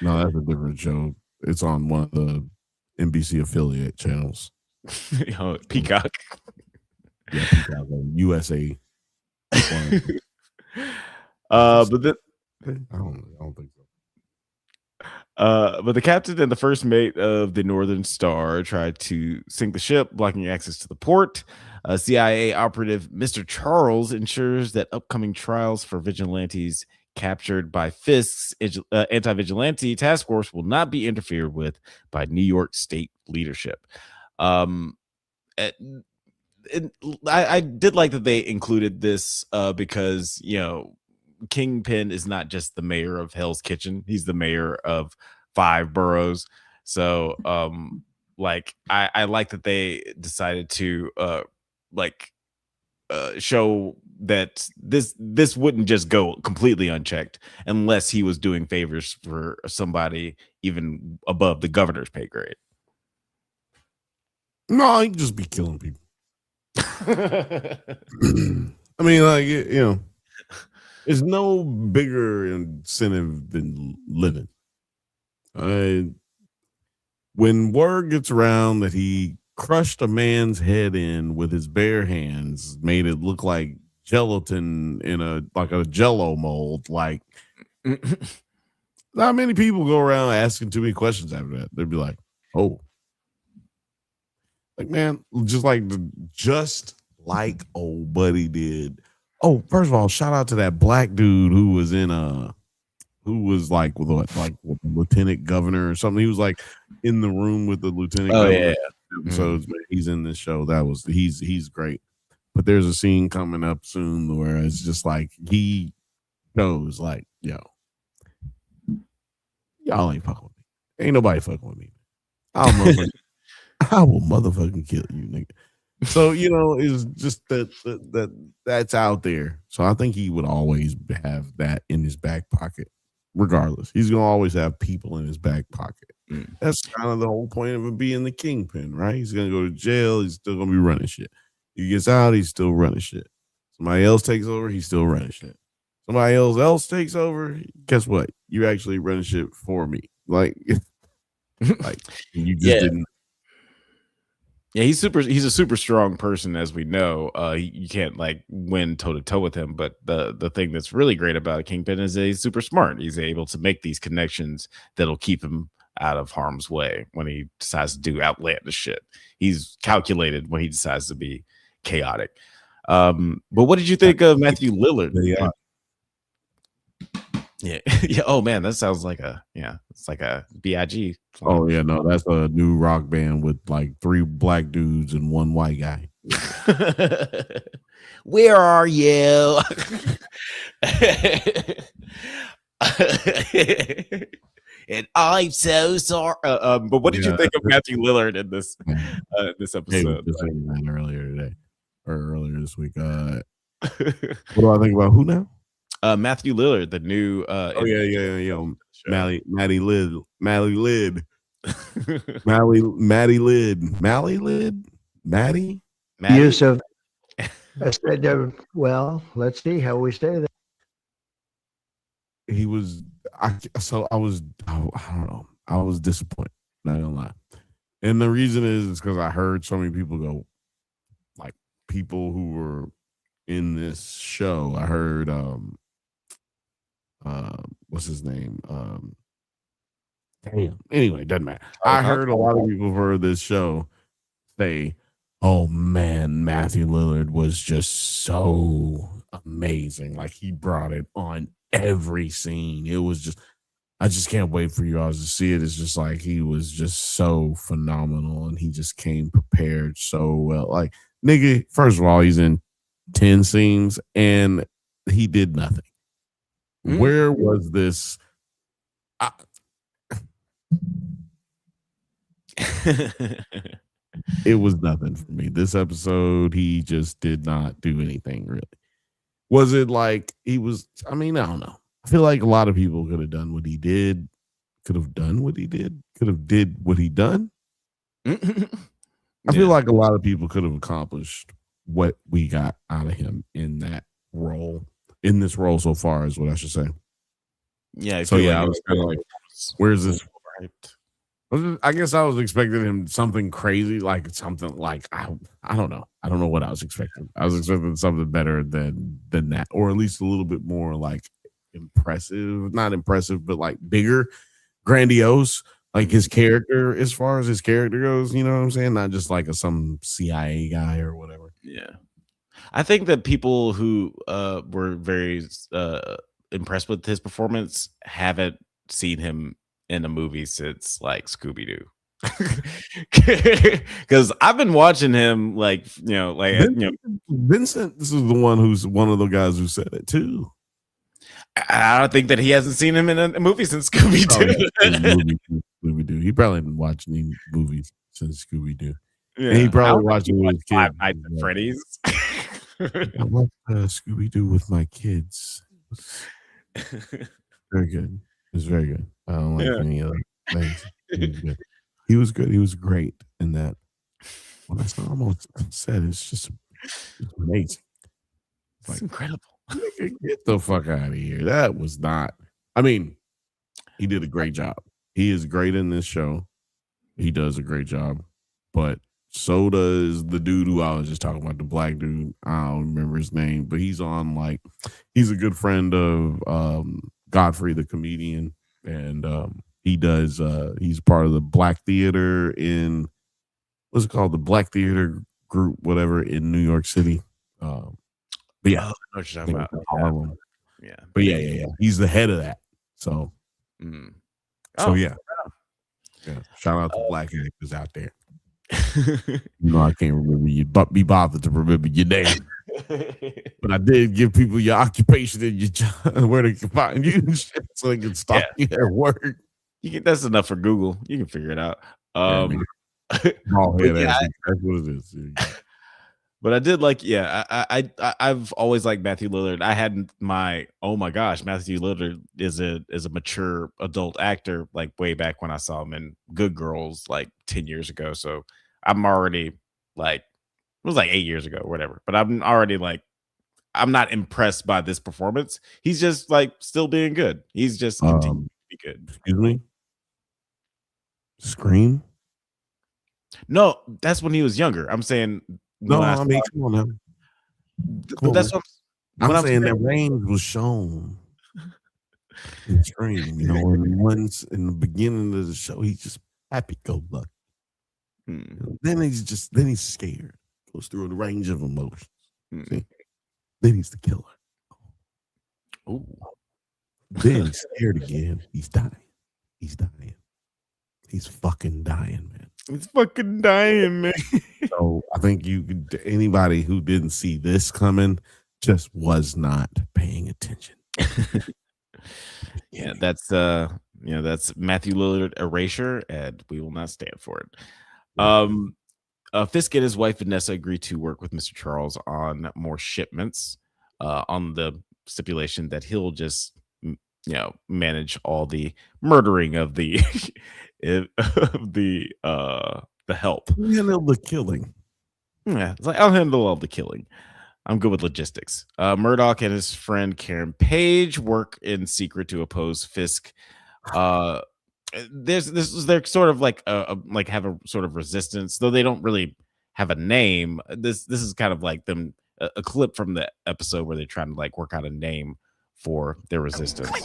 No, that's a different show. It's on one of the NBC affiliate channels. Peacock. Yeah, Peacock, USA. But I don't think so. But the captain and the first mate of the Northern Star tried to sink the ship, blocking access to the port. CIA operative Mr. Charles ensures that upcoming trials for vigilantes captured by Fisk's anti-vigilante task force will not be interfered with by New York State leadership. I did like that they included this because Kingpin is not just the mayor of Hell's Kitchen; he's the mayor of 5 boroughs. So, I like that they decided to show that this wouldn't just go completely unchecked unless he was doing favors for somebody even above the governor's pay grade. No, he can just be killing people. I mean, there's no bigger incentive than living. When word gets around that he crushed a man's head in with his bare hands, made it look like gelatin in a Jello mold, not many people go around asking too many questions after that. They'd be like, Oh, like man, just like old buddy did. Oh, first of all, shout out to that black dude who was in who was like with the lieutenant governor or something. He was like in the room with the lieutenant governor episodes. Man, he's in this show. He's great. But there's a scene coming up soon where it's just like he goes like, yo, y'all ain't fucking with me. Ain't nobody fucking with me. I will motherfucking kill you, nigga. So it's just that's out there. So I think he would always have that in his back pocket, regardless. He's gonna always have people in his back pocket. That's kind of the whole point of him being the kingpin, right? He's gonna go to jail. He's still gonna be running shit. He gets out. He's still running shit. Somebody else takes over. He's still running shit. Somebody else takes over. Guess what? You actually running shit for me. Like you just didn't. Yeah, he's a super strong person, as we know. You can't like win toe to toe with him. But the thing that's really great about Kingpin is that he's super smart. He's able to make these connections that'll keep him out of harm's way when he decides to do outlandish shit. He's calculated when he decides to be chaotic. But what did you think of Matthew Lillard? Yeah. Yeah. Oh man, that sounds like it's like a BIG. Oh yeah, no, that's a new rock band with like 3 black dudes and 1 white guy. Where are you? And I'm so sorry. But what did you think of Matthew Lillard in this episode? Earlier this week. What do I think about who now? Matthew Lillard, the new Maddie Lid. Use of I said, well, let's see how we say that. He was I don't know. I was disappointed, not gonna lie. And the reason is because I heard so many people go, like people who were in this show. I heard what's his name? Damn. Anyway, doesn't matter. I heard a lot of people for this show say, "Oh man, Matthew Lillard was just so amazing. Like he brought it on every scene. It was just, I just can't wait for you guys to see it. It's just like he was just so phenomenal, and he just came prepared so well. Like nigga, first of all, he's in 10 scenes and he did nothing. Where was this? It was nothing for me. This episode, he just did not do anything really. Was it like he was? I mean, I don't know. I feel like a lot of people could have done what he did, could have done what he did, could have did what he done. I feel like a lot of people could have accomplished what we got out of him in that role, in this role so far, is what I should say. Yeah. So yeah, I was kind of like, where's this? I guess I was expecting him something crazy, like something like I don't know. I don't know what I was expecting. I was expecting something better than that, or at least a little bit more like impressive. Not impressive, but like bigger, grandiose. Like his character, as far as his character goes, you know what I'm saying? Not just like some CIA guy or whatever. Yeah. I think that people who were very impressed with his performance haven't seen him in a movie since like Scooby-Doo. Because I've been watching him Vincent, this is the one who's one of the guys who said it too. I don't think that he hasn't seen him in a movie since Scooby-Doo. Scooby-Doo. He probably didn't watch any movies since Scooby-Doo. Yeah. And he probably watched it with his kids. Five Nights at Freddy's. I watched Scooby-Doo with my kids. Very good. It was very good. I don't like any other things. He was good. He was great in that. Well, that's not almost said. It's amazing. It's incredible. Get the fuck out of here. That was not. I mean, he did a great job. He is great in this show. He does a great job. But so does the dude who I was just talking about, the black dude. I don't remember his name, but he's a good friend of Godfrey the comedian, and He does. He's part of the Black Theater in what's it called? The Black Theater Group, whatever, in New York City. But yeah, I know what you're I talking think about. it's Harlem. Yeah. But yeah. He's the head of that. So, Mm. yeah. Shout out to black actors out there. I can't remember you, but be bothered to remember your name. But I did give people your occupation and your job, where they can find you, so they can stop you at work. That's enough for Google. You can figure it out. That's what it is. But I did like, I've always liked Matthew Lillard. I hadn't oh my gosh, Matthew Lillard is a mature adult actor, like way back when I saw him in Good Girls like 10 years ago. So I'm already like, it was like 8 years ago, or whatever. But I'm already like, I'm not impressed by this performance. He's just like still being good. He's just continuing to be good. Excuse me? Scream? No, that's when he was younger. I'm saying come on now. That's what I'm saying that range was shown in Scream. And once in the beginning of the show, he's just happy-go-lucky. Then he's scared. Goes through the range of emotions. See? Then he's the killer. Ooh. Then he's scared again. He's dying. He's fucking dying, man. He's fucking dying, man. So I think anybody who didn't see this coming just was not paying attention. Yeah, that's Matthew Lillard erasure, and we will not stand for it. Fisk and his wife Vanessa agreed to work with Mr. Charles on more shipments, on the stipulation that he'll just manage all the murdering of the the help. Handle the killing. Yeah, it's like, I'll handle all the killing. I'm good with logistics. Murdoch and his friend Karen Page work in secret to oppose Fisk. They're sort of like have a sort of resistance, though they don't really have a name. This is kind of like them a clip from the episode where they're trying to like work out a name for their resistance. Quick!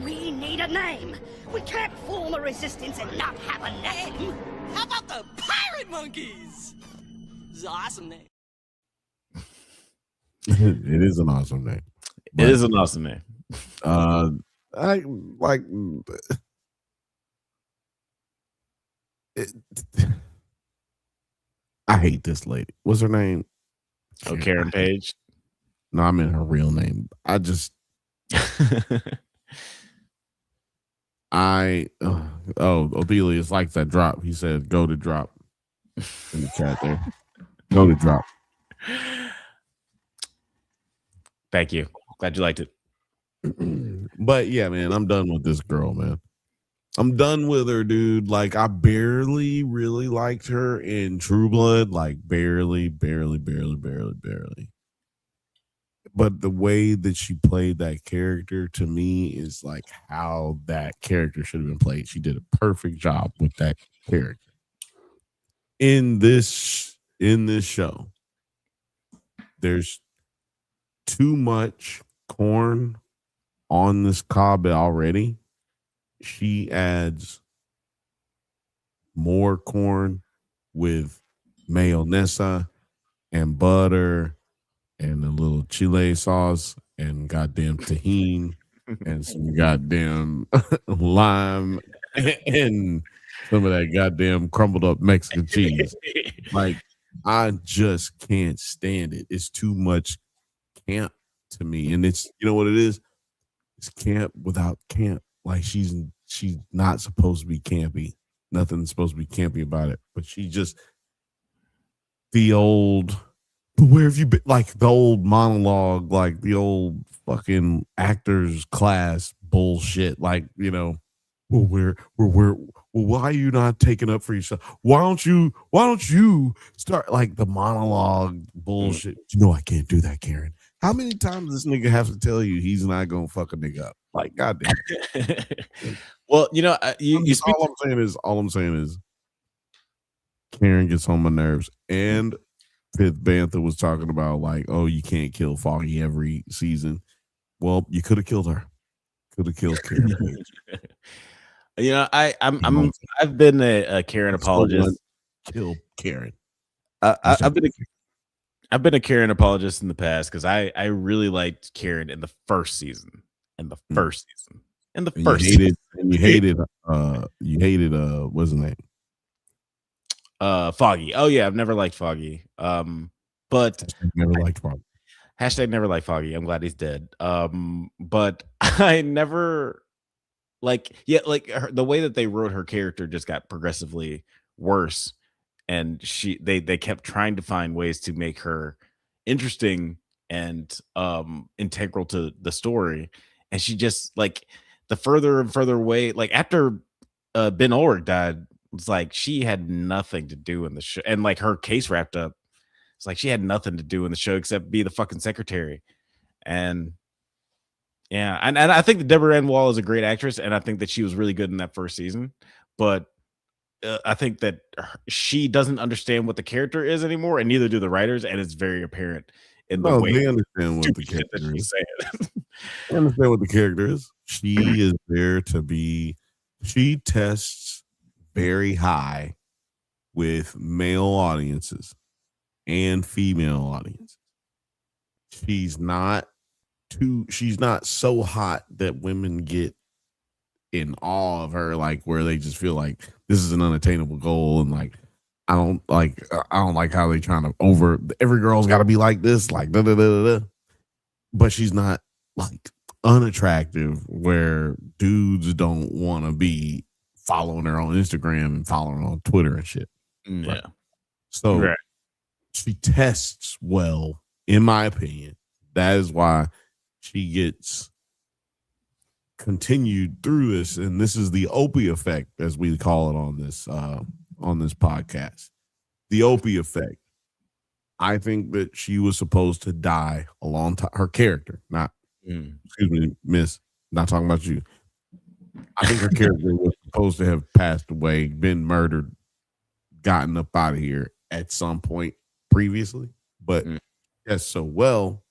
We need a name. We can't form a resistance and not have a name. How about the Pirate Monkeys? It's an awesome name. It is an awesome name. It is an awesome name. I like it. I hate this lady. What's her name? Oh, Karen Page. No, I meant her real name. I just Othelius likes that drop. He said, "Go to drop." In the chat there. Go to drop. Thank you. Glad you liked it. But yeah, man, I'm done with this girl, man. I'm done with her, dude. Like, I barely really liked her in True Blood. Like, barely. But the way that she played that character, to me, is like how that character should have been played. She did a perfect job with that character. In this show, there's too much corn on this cob already. She adds more corn with mayonnaise and butter and a little chile sauce and goddamn tahini and some goddamn lime and some of that goddamn crumbled up Mexican cheese. Like, I just can't stand it. It's too much camp to me. And it's, you know what it is? It's camp without camp. Like, she's not supposed to be campy. Nothing's supposed to be campy about it. But she just, the old, where have you been? Like, the old monologue, like the old fucking actors class bullshit. Like, well, why are you not taking up for yourself? Why don't you start, like, the monologue bullshit? I can't do that, Karen. How many times does this nigga have to tell you he's not gonna fuck a nigga up? Like, goddamn. Well, all I'm saying is Karen gets on my nerves. And Fifth Bantha was talking about, like, oh, you can't kill Foggy every season. Well, you could have killed her. Could have killed Karen Page. You know, I've been a Karen apologist. Kill Karen. I've been a Karen apologist in the past because I really liked Karen in the first season. In the first season. In the And first you hated what's his name? Foggy. Oh yeah, I've never liked Foggy. But Never liked Foggy. hashtag never liked Foggy. I'm glad he's dead. But I never the way that they wrote her character just got progressively worse, and they kept trying to find ways to make her interesting and integral to the story, and she just like the further and further away, like after Ben Ulrich died, it's like she had nothing to do in the show, and like her case wrapped up, it's like she had nothing to do in the show except be the fucking secretary. And yeah, and I think that Deborah Ann Wall is a great actress, and I think that she was really good in that first season. But I think that she doesn't understand what the character is anymore, and neither do the writers, and it's very apparent in the way they understand what the stupid shit that character she's is. saying. I understand what the character is. She is there to be. She tests very high with male audiences and female audiences. She's not so hot that women get in awe of her, like where they just feel like this is an unattainable goal, and like I don't like how they trying to every girl's got to be like this, like da da da da. But she's not like unattractive where dudes don't want to be following her on Instagram and following her on Twitter and shit. Yeah. Right? So she tests well, in my opinion. That is why she gets continued through this, and this is the Opie effect, as we call it on this podcast. The Opie effect. I think that she was supposed to die a long time. Her character, not excuse me, Miss, not talking about you. I think her character was supposed to have passed away, been murdered, gotten up out of here at some point previously. But yes, so well,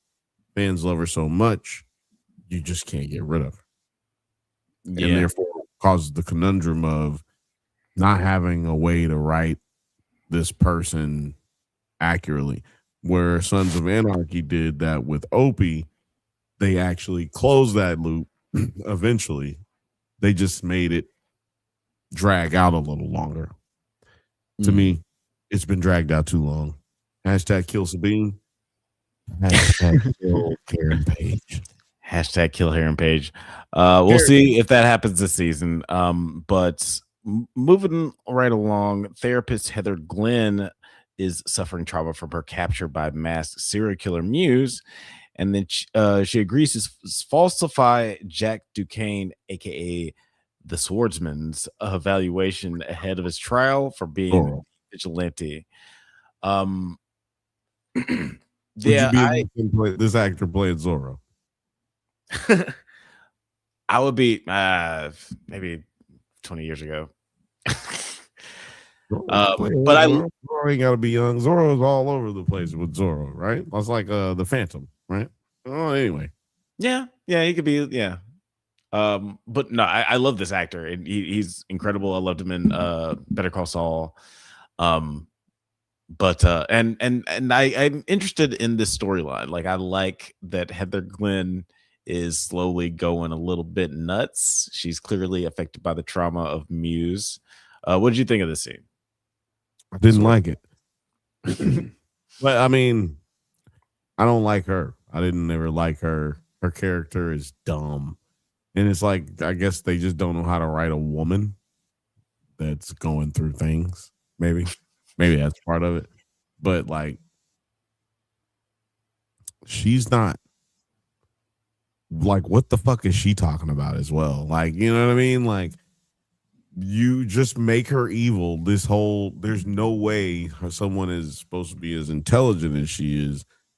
fans love her so much, you just can't get rid of her. Yeah. And therefore causes the conundrum of not having a way to write this person accurately. Where Sons of Anarchy did that with Opie, they actually closed that loop eventually. They just made it drag out a little longer. To me, it's been dragged out too long. Hashtag kill Sabine. Hashtag kill Karen Page. Hashtag kill Karen Page. We'll see if that happens this season. But moving right along, therapist Heather Glenn is suffering trauma from her capture by masked serial killer Muse. And then she agrees to falsify Jack Duquesne, aka the Swordsman's evaluation ahead of his trial for being vigilante. This actor played Zorro. I would be maybe 20 years ago. But Zorro ain't gotta be young. Zorro is all over the place with Zorro, right? That's like the Phantom, right? Oh, anyway. Yeah, he could be, yeah. But no, I love this actor, and he's incredible. I loved him in Better Call Saul. But I'm interested in this storyline. Like, I like that Heather Glenn is slowly going a little bit nuts. She's clearly affected by the trauma of Muse. What did you think of this scene? I didn't like it. But I mean, I don't like her. I didn't ever like her. Her character is dumb. And it's like, I guess they just don't know how to write a woman that's going through things. Maybe that's part of it. But like, she's not, like, what the fuck is she talking about as well? Like, you know what I mean? Like, you just make her evil. There's no way someone is supposed to be as intelligent as she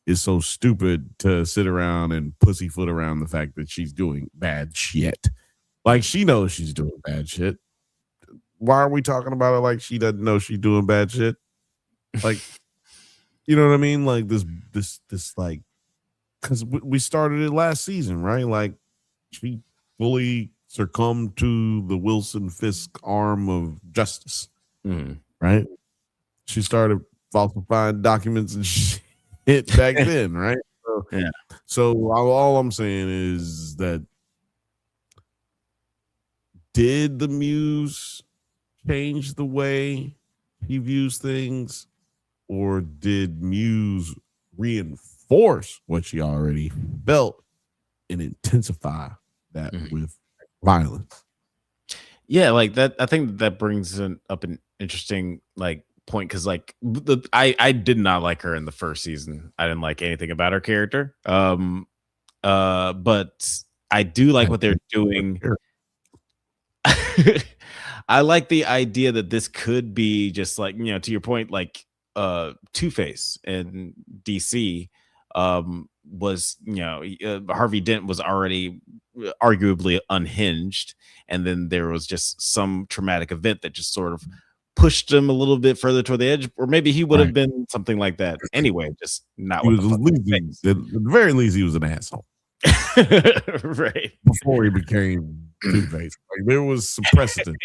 is so stupid to sit around and pussyfoot around the fact that she's doing bad shit. Like, she knows she's doing bad shit. Why are we talking about it like she doesn't know she's doing bad shit? Like, you know what I mean? Like this like, because we started it last season, right? Like, she fully succumb to the Wilson Fisk arm of justice. Mm. Right? She started falsifying documents and shit back then, right? So all I'm saying is that did the Muse change the way he views things, or did Muse reinforce what she already felt and intensify that with violence? Yeah, like that. I think that brings up an interesting like point because like I did not like her in the first season. I didn't like anything about her character. But I do like what they're doing. I like the idea that this could be just like, you know, to your point, like Two-Face in DC was, you know, Harvey Dent was already arguably unhinged, and then there was just some traumatic event that just sort of pushed him a little bit further toward the edge, or maybe he would have been something like that anyway, just not He with was at the very least, he was an asshole. Right before he became Two-Face. Like, there was some precedent.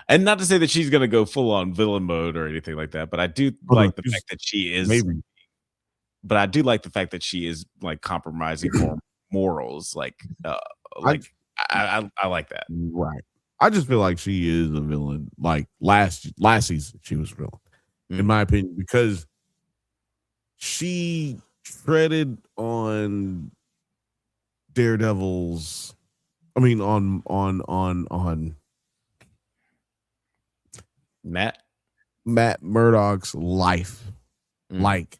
And not to say that she's gonna go full on villain mode or anything like that, but I do like the fact that she is maybe. But I do like the fact that she is like compromising for morals. Like I like that. Right. I just feel like she is a villain. Like last season, she was a villain, in my opinion, because she treaded on Daredevil's. I mean, on Matt Murdock's life. Like,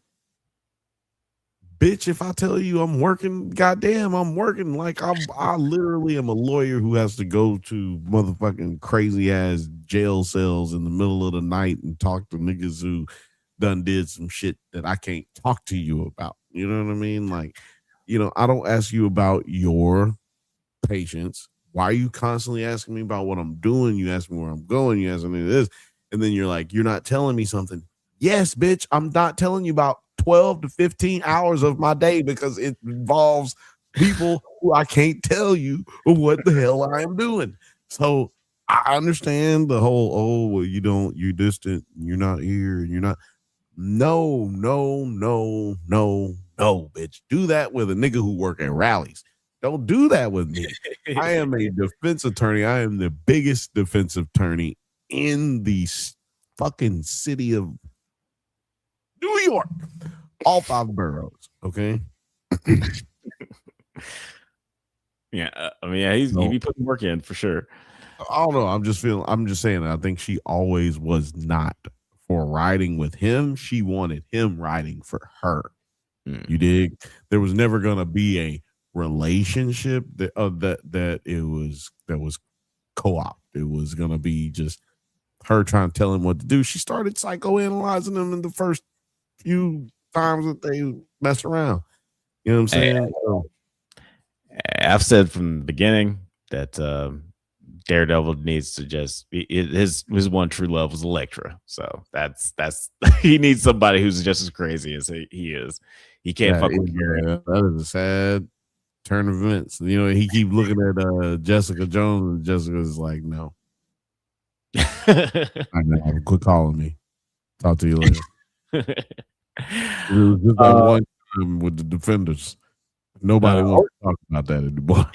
bitch, if I tell you I'm working, goddamn, I'm working. Like, I literally am a lawyer who has to go to motherfucking crazy ass jail cells in the middle of the night and talk to niggas who done did some shit that I can't talk to you about. You know what I mean? Like, you know, I don't ask you about your patients. Why are you constantly asking me about what I'm doing? You ask me where I'm going. You ask me this. And then you're like, you're not telling me something. Yes, bitch, I'm not telling you about 12 to 15 hours of my day because it involves people who I can't tell you what the hell I am doing. So I understand the whole, well, you're distant, you're not here, you're not. No, bitch. Do that with a nigga who work at rallies. Don't do that with me. I am a defense attorney. I am the biggest defense attorney in the fucking city of New York. All 5 boroughs. Okay. Yeah. I mean, yeah, he be putting work in for sure. I don't know. I'm just saying that I think she always was not for riding with him. She wanted him riding for her. You dig? There was never gonna be a relationship that was co-op. It was gonna be just her trying to tell him what to do. She started psychoanalyzing him in the first few times that they mess around. You know what I'm saying? I've said from the beginning that Daredevil needs to just be, his one true love was Elektra. So that's he needs somebody who's just as crazy as he is. He can't fuck with Karen. That is a sad turn of events. You know, he keep looking at Jessica Jones, and Jessica's like, no. I know. Quit calling me. Talk to you later. It was just that one time with the Defenders. Nobody wants to talk about that anymore.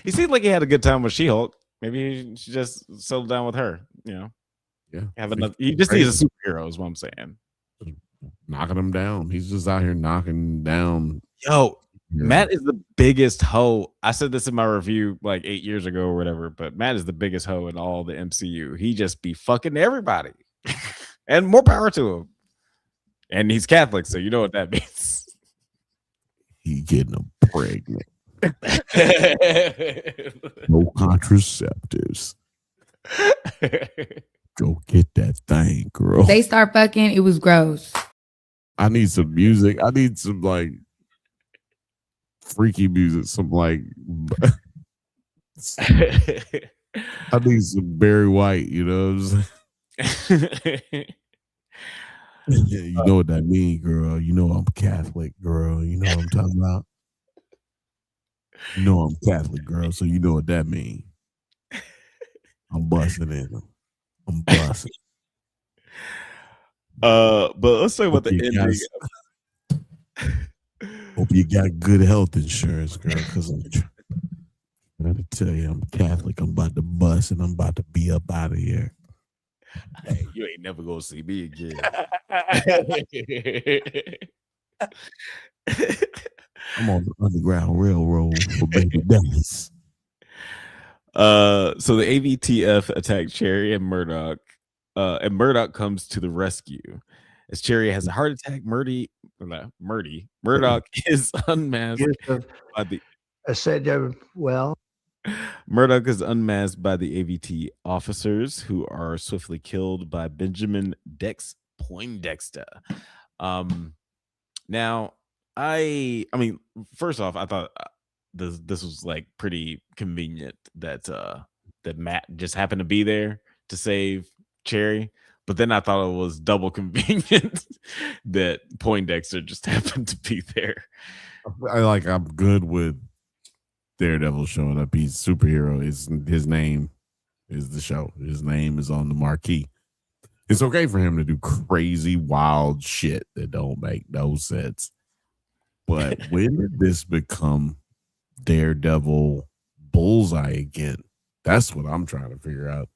He seemed like he had a good time with She-Hulk. Maybe he should just settle down with her. You know, he just needs a superhero. Is what I'm saying. Knocking him down. He's just out here knocking down. Yo, Matt is the biggest hoe. I said this in my review like 8 years ago or whatever, but Matt is the biggest hoe in all the MCU. He just be fucking everybody, and more power to him. And he's Catholic, so you know what that means. He getting them pregnant. No contraceptives. Go get that thing, girl. They start fucking. It was gross. I need some music. I need some like freaky music. Some like I need some Barry White. You know what I'm saying? You know what that means, girl. You know I'm Catholic, girl. You know what I'm talking about. You know I'm Catholic, girl, so you know what that means. I'm busting in them. I'm busting. But let's talk about Hope the you ending. Hope you got good health insurance, girl, because I'm trying to tell you, I'm Catholic. I'm about to bust and I'm about to be up out of here. Hey, you ain't never gonna see me again. I'm on the Underground Railroad for baby daddies. So the AVTF attack Cherry and Murdoch, and Murdoch comes to the rescue. As Cherry has a heart attack, Murdoch is unmasked Yes, by the I said, well, Murdoch is unmasked by the AVT officers, who are swiftly killed by Benjamin Dex Poindexter. Now I mean, first off, I thought this was like pretty convenient that that Matt just happened to be there to save Cherry, but then I thought it was double convenient that Poindexter just happened to be there. I'm good with Daredevil showing up. He's superhero. His name is the show. His name is on the marquee. It's okay for him to do crazy, wild shit that don't make no sense. But when did this become Daredevil Bullseye again? That's what I'm trying to figure out.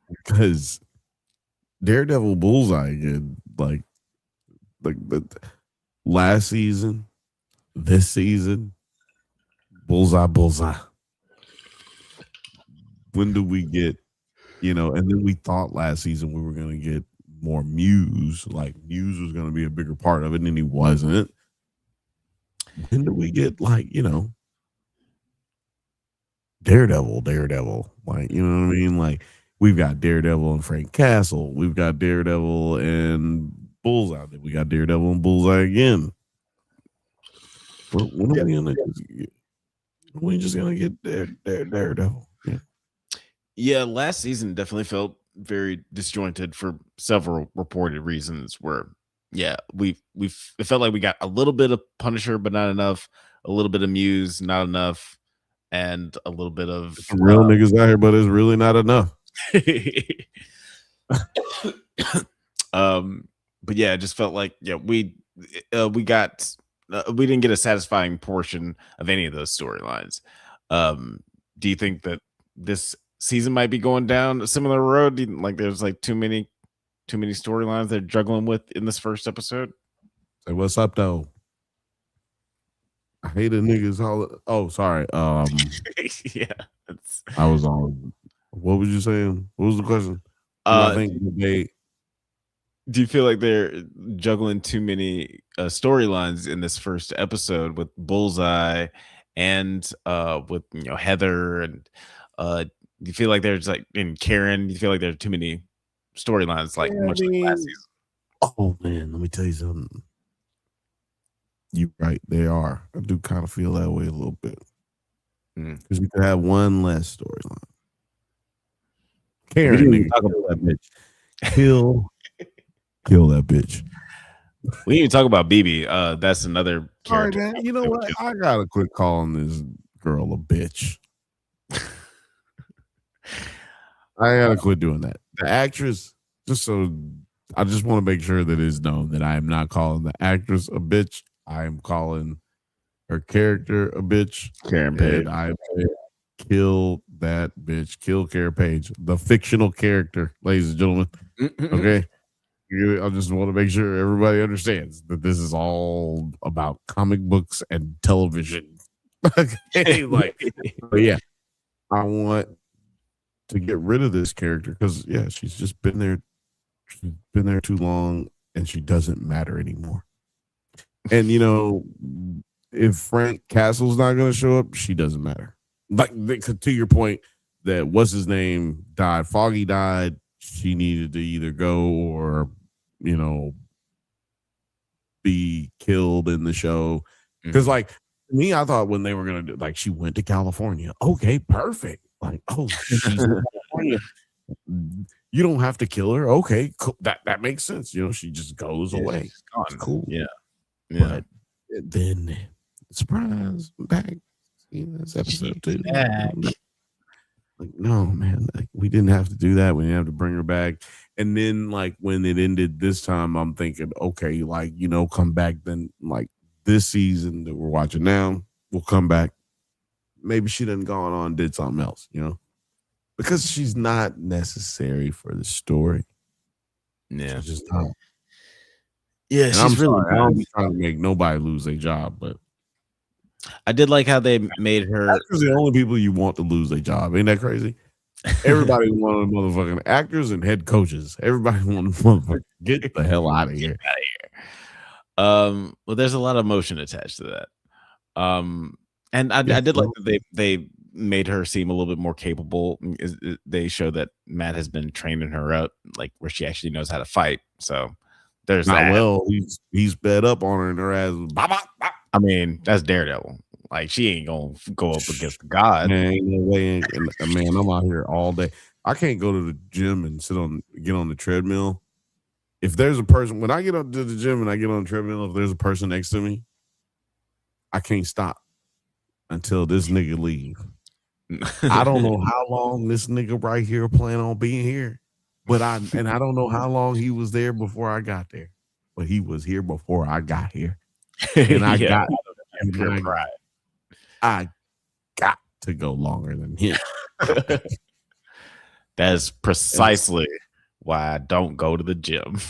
Because Daredevil Bullseye again, like the last season, this season, Bullseye. When do we get, and then we thought last season we were going to get more Muse, like Muse was going to be a bigger part of it, and he wasn't. When do we get Daredevil, like, you know what I mean? Like, we've got Daredevil and Frank Castle, we've got Daredevil and Bullseye, then we got Daredevil and Bullseye again. When are we just gonna get Daredevil? Yeah, last season definitely felt very disjointed for several reported reasons. Where, it felt like we got a little bit of Punisher, but not enough. A little bit of Muse, not enough, and a little bit of some real niggas out here, but it's really not enough. But yeah, it just felt like we didn't get a satisfying portion of any of those storylines. Do you think that this season might be going down a similar road? Like there's like too many storylines they're juggling with in this first episode? Say what's up though? I hate a niggas all. Oh, sorry. Yeah, I was on. What was you saying? What was the question? I think do you feel like they're juggling too many storylines in this first episode with Bullseye and with Heather, and do you feel like there's like in Karen? Do you feel like there are too many storylines, like much like last season? Oh man, let me tell you something. You're right, they are. I do kind of feel that way a little bit because we could have one less storyline. Karen, we didn't talk about that bitch. Kill that bitch. We need to talk about BB. That's another character. All right, man. You know what? I gotta quit calling this girl a bitch. I gotta quit doing that. The actress, I just want to make sure that it is known that I am not calling the actress a bitch. I am calling her character a bitch. Karen Page. I kill that bitch. Kill Karen Page, the fictional character, ladies and gentlemen. Okay. I just want to make sure everybody understands that this is all about comic books and television. Okay, but yeah, I want to get rid of this character because she's just been there. She's been there too long, and she doesn't matter anymore. And if Frank Castle's not going to show up, she doesn't matter. Like to your point, that what's his name died, Foggy died. She needed to either go or be killed in the show. Because like me, I thought when they were gonna do, like, she went to California. Okay, perfect. Like, oh, she's in California. You don't have to kill her. Okay, cool. That makes sense. She just goes away. It's cool. Yeah. But then surprise, I'm back. See this episode too. back. Like, no, man, like, we didn't have to do that. We didn't have to bring her back. And then, like, when it ended this time, I'm thinking, okay, like, come back then, like, this season that we're watching now, we'll come back. Maybe she done gone on and did something else, because she's not necessary for the story. Yeah. She's just not. Yeah, And she's I'm really sorry, I don't be trying to make nobody lose their job, but I did like how they made her. actors are the only people you want to lose their job. Ain't that crazy? Everybody wanted motherfucking actors and head coaches. Everybody wanted motherfucking get the hell out of here. Well, there's a lot of emotion attached to that. And I did like that they made her seem a little bit more capable. They show that Matt has been training her up, like where she actually knows how to fight. So there's Not that. well. He's sped up on her and her ass. Bop, bop, bop. I mean, that's Daredevil. Like she ain't gonna go up against God. Man, ain't no way. Man, I'm out here all day. I can't go to the gym and get on the treadmill. If there's a person, when I get up to the gym and I get on the treadmill, if there's a person next to me, I can't stop until this nigga leave. I don't know how long this nigga right here plan on being here, but I don't know how long he was there before I got there, but he was here before I got here, and I got I got to go longer than him. That's precisely why I don't go to the gym.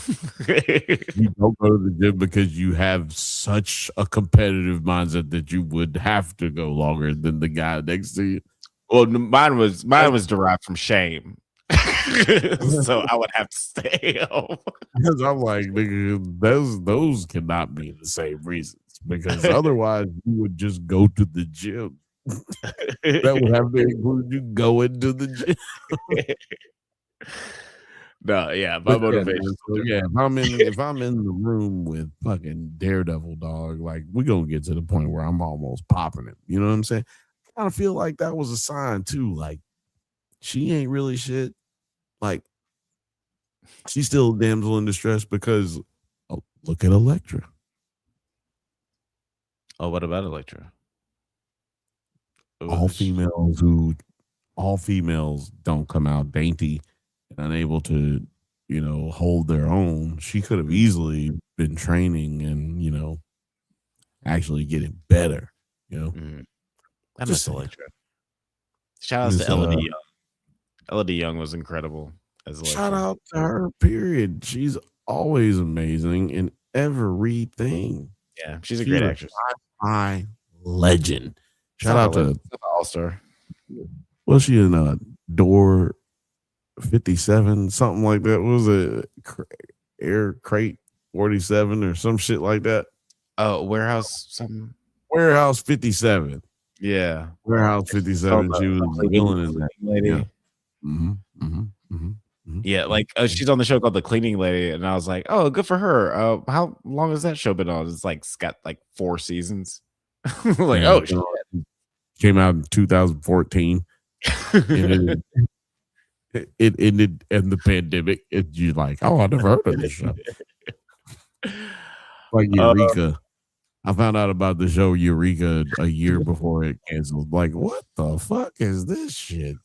You don't go to the gym because you have such a competitive mindset that you would have to go longer than the guy next to you. Well, mine was derived from shame. So I would have to stay home. Because I'm like, nigga, those cannot be the same reasons. Because otherwise, you would just go to the gym. That would have to include you going to the gym. No, yeah, my motivation. Yeah, if I'm in the room with fucking Daredevil, dog, like we gonna get to the point where I'm almost popping it. You know what I'm saying? I kind of feel like that was a sign too. Like she ain't really shit. Like she's still a damsel in distress because look at Elektra. Oh, what about Elektra? All females don't come out dainty and unable to, hold their own. She could have easily been training and, actually getting better, I miss Elektra. Shout out to Elodie Young. Elodie Young was incredible as Elektra. Shout out to her, period. She's always amazing in everything. Yeah, she's a great actress. High legend. Shout out to All-Star. Was she in Door 57, something like that? What was it Air Crate 47 or some shit like that? Oh, Warehouse something. Warehouse 57. Yeah. Warehouse 57. She was the villain in that. Lady. Yeah. Yeah, like she's on the show called The Cleaning Lady, and I was like, oh, good for her. How long has that show been on? It's got like 4 seasons. Like, yeah, shit. Came out in 2014. And it ended in the pandemic. You're like, oh, I never heard of this show. Like Eureka. I found out about the show Eureka a year before it canceled. Like, what the fuck is this shit?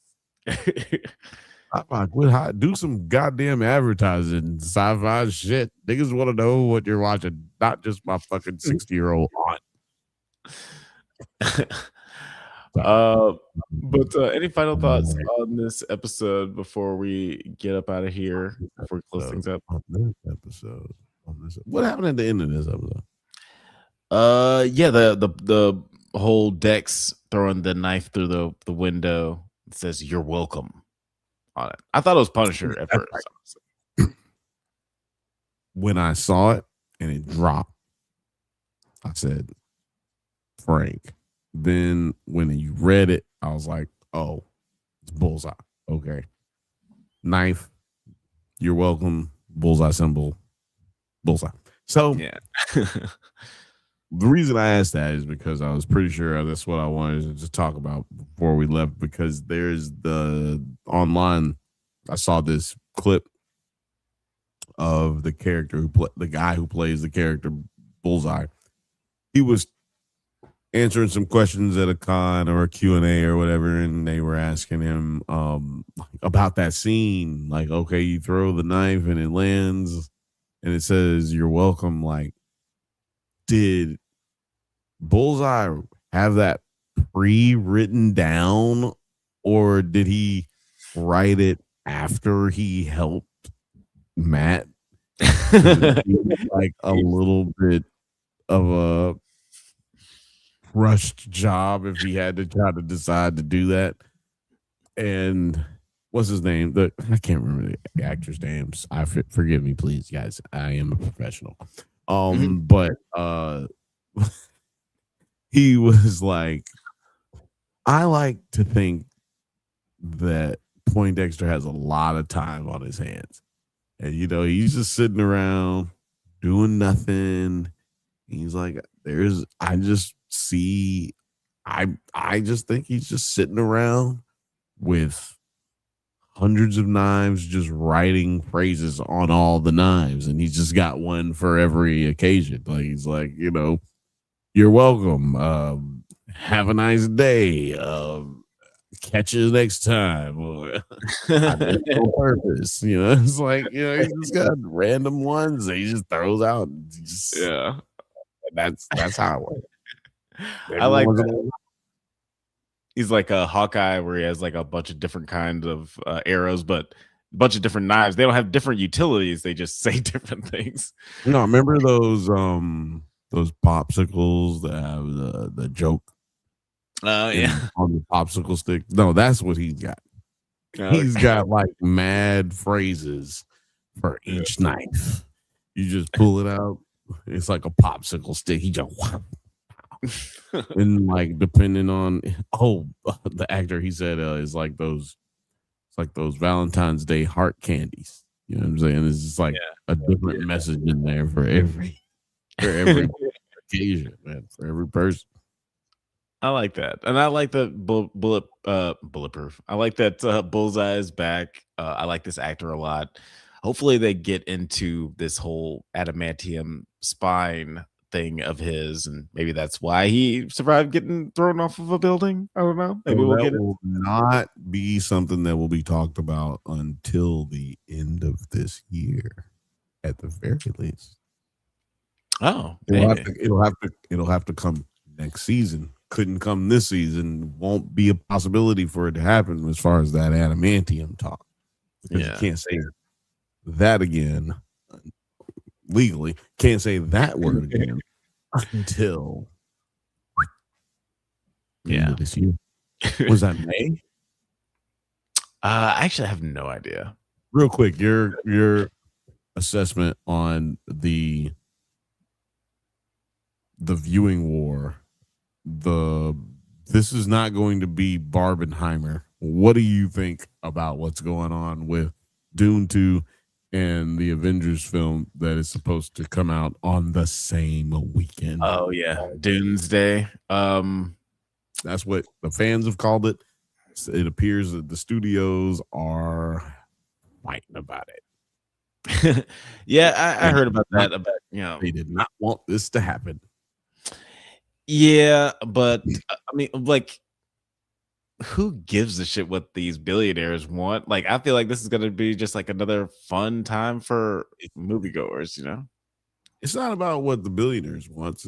I'm like, do some goddamn advertising, sci-fi shit. Niggas want to know what you're watching, not just my fucking 60-year-old aunt. But any final thoughts on this episode before we get up out of here? Before we close things up. On this episode. What happened at the end of this episode? Yeah, the whole Dex throwing the knife through the window. It says "You're welcome" on it. I thought it was Punisher at first. When I saw it and it dropped, I said, Frank. Then when you read it, I was like, oh, it's Bullseye. Okay. Knife, you're welcome, Bullseye symbol, Bullseye. So yeah. The reason I asked that is because I was pretty sure that's what I wanted to talk about before we left, because there's online, I saw this clip of the character the guy who plays the character Bullseye. He was answering some questions at a con or a Q&A or whatever, and they were asking him about that scene. Like, okay, you throw the knife and it lands and it says you're welcome. Like, did Bullseye have that pre-written down, or did he write it after he helped Matt? Like a little bit of a rushed job if he had to try to decide to do that. And what's his name? I can't remember the actor's names. Forgive me, please, guys. I am a professional. But he was like, I like to think that Poindexter has a lot of time on his hands. And, he's just sitting around doing nothing. He's like, I just think he's just sitting around with hundreds of knives, just writing phrases on all the knives. And he's just got one for every occasion. Like, he's like, you're welcome. Have a nice day. Catch you next time. Or I did it on purpose. It's like, he just got random ones that he just throws out. Yeah. That's how it works. I like that. He's like a Hawkeye where he has like a bunch of different kinds of arrows, but a bunch of different knives. They don't have different utilities. They just say different things. No, remember those popsicles that have the joke yeah, on the popsicle stick? No, that's what he's got. He's got like mad phrases for each knife. You just pull it out. It's like a popsicle stick. He just and like depending on the actor, he said is like those, it's like those Valentine's Day heart candies. You know what I'm saying? It's just like a different message in there for every occasion, man, for every person. I like that, and I like the bulletproof. I like that Bullseye is back. I like this actor a lot. Hopefully, they get into this whole adamantium spine thing of his, and maybe that's why he survived getting thrown off of a building. I don't know. Maybe we'll get it. Will not be something that will be talked about until the end of this year, at the very least. Oh, it'll have to come next season. Couldn't come this season. Won't be a possibility for it to happen as far as that adamantium talk. Because you can't say that again legally. Can't say that word again until the end of this year. Was that May? I actually have no idea. Real quick, your assessment on the viewing war. This is not going to be Barbenheimer. What do you think about what's going on with Dune 2 and the Avengers film that is supposed to come out on the same weekend? Oh yeah, Doomsday. That's what the fans have called it. It appears that the studios are fighting about it. Yeah, I heard about that. About they did not want this to happen. Yeah, but I mean, like, who gives a shit what these billionaires want? Like, I feel like this is gonna be just like another fun time for moviegoers. It's not about what the billionaires want.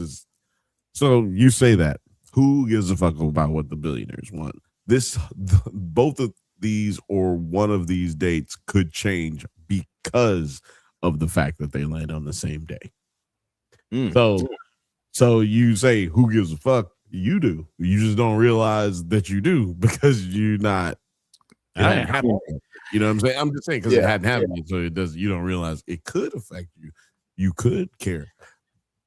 So you say that. Who gives a fuck about what the billionaires want? Both of these or one of these dates could change because of the fact that they land on the same day. So you say, who gives a fuck? You do. You just don't realize that you do because you're not. It hadn't happened. You know what I'm saying? I'm just saying because it hadn't happened yet, so it does. You don't realize it could affect you. You could care.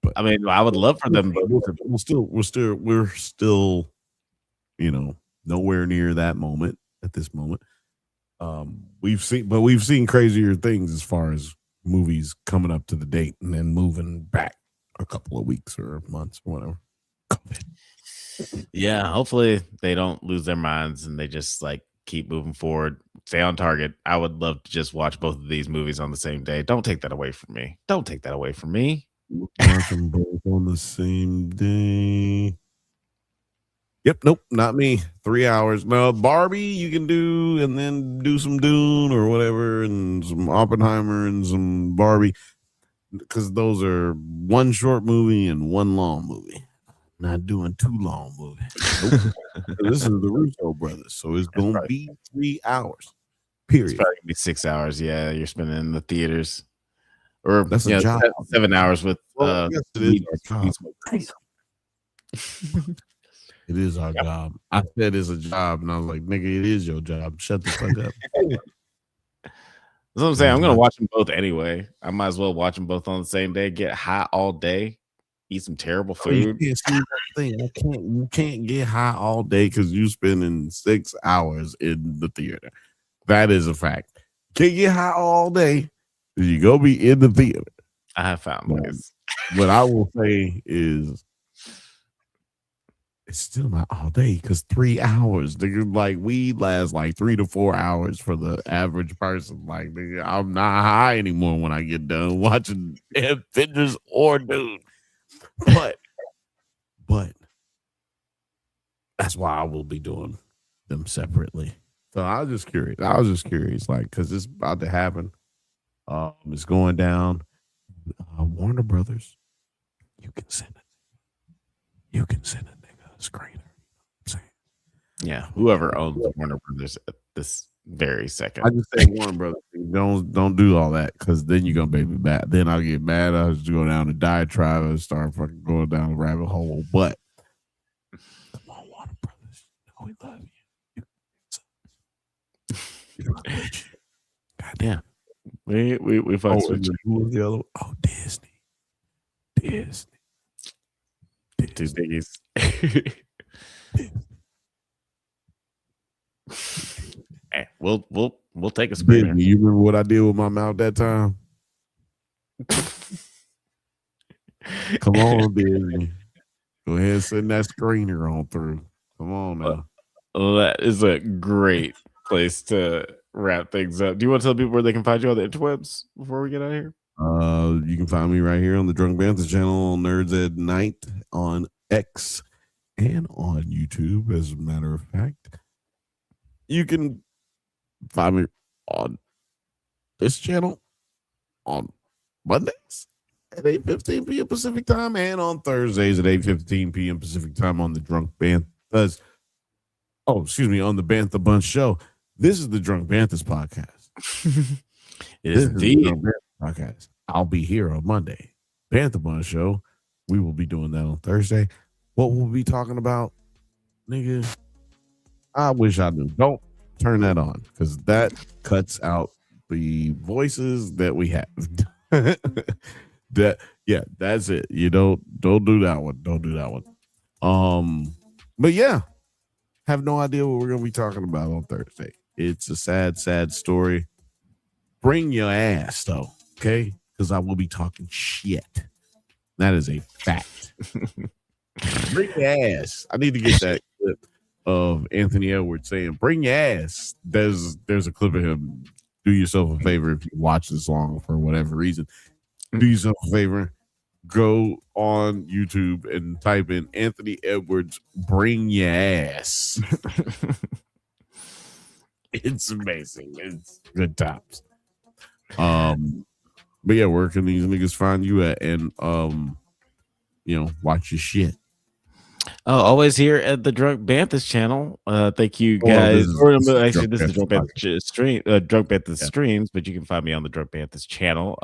But I mean, I would love for them. We're still, nowhere near that moment at this moment. We've seen crazier things as far as movies coming up to the date and then moving back a couple of weeks or months or whatever. Yeah, hopefully they don't lose their minds and they just like keep moving forward, stay on target. I would love to just watch both of these movies on the same day. Don't take that away from me. Watch them both on the same day. Yep, nope, not me. 3 hours. No, Barbie you can do, and then do some Dune or whatever, and some Oppenheimer and some Barbie, because those are one short movie and one long movie. Not doing 2 long movies. Nope. This is the Russo brothers, so it's gonna be 3 hours. It's Period. probably gonna be 6 hours. Yeah, you're spending in the theaters, or That's a job. 7 hours with Well, yes, it is our job. It is our job. I said it's a job, and I was like, nigga, it is your job. Shut the fuck up. That's what I'm saying. I'm gonna watch them both anyway. I might as well watch them both on the same day. Get high all day, eat some terrible food. You can't get high all day because you spending 6 hours in the theater. That is a fact. Can't get high all day. You go be in the theater. I have found ways. What I will say is, it's still not all day because 3 hours. Nigga, like weed lasts like 3 to 4 hours for the average person. Like, nigga, I'm not high anymore when I get done watching Avengers or Dune. But that's why I will be doing them separately. So I was just curious, like, because it's about to happen. It's going down. Warner Brothers, you can send a nigga a screener. Yeah, whoever owns Warner Brothers at this very second. I just say Warner Brothers, don't do all that, because then you're gonna make me mad. Then I'll get mad. I'll just go down the diatribe and start fucking going down the rabbit hole. But come on, Warner Brothers, we love you. God damn. We fucks with you. Who was the other one? Oh, Disney. Two biggies. Hey, we'll take a screener. Disney, you remember what I did with my mouth that time? Come on, Disney. Go ahead and send that screener on through. Come on now. That is a great place to wrap things up. Do you want to tell people where they can find you on the interwebs before we get out of here? You can find me right here on the Drunk Banthas channel on Nerds at Night on X and on YouTube. As a matter of fact, you can find me on this channel on Mondays at 8:15 p.m. Pacific time, and on Thursdays at 8:15 p.m. Pacific time on the Drunk Banthas. Oh, excuse me, on the Bantha Bunch show. This is the Drunk Banthas podcast. It is indeed. Podcast. I'll be here on Monday. Bantha Bunch show. We will be doing that on Thursday. What we'll be talking about, nigga, I wish I knew. Don't turn that on, because that cuts out the voices that we have. That's it. You don't do that one. Don't do that one. But yeah, have no idea what we're gonna be talking about on Thursday. It's a sad story. Bring your ass though, okay? Because I will be talking shit. That is a fact. Bring your ass. I need to get that clip of Anthony Edwards saying, "Bring your ass." There's a clip of him. Do yourself a favor if you watch this long for whatever reason. Do yourself a favor. Go on YouTube and type in Anthony Edwards, "Bring your ass." It's amazing. It's good times. But yeah, where can these niggas find you at? And watch your shit. Oh, always here at the Drunk Banthas channel. Thank you guys. This is the Drunk Banthas stream, Drunk Banthas streams, but you can find me on the Drunk Banthas channel,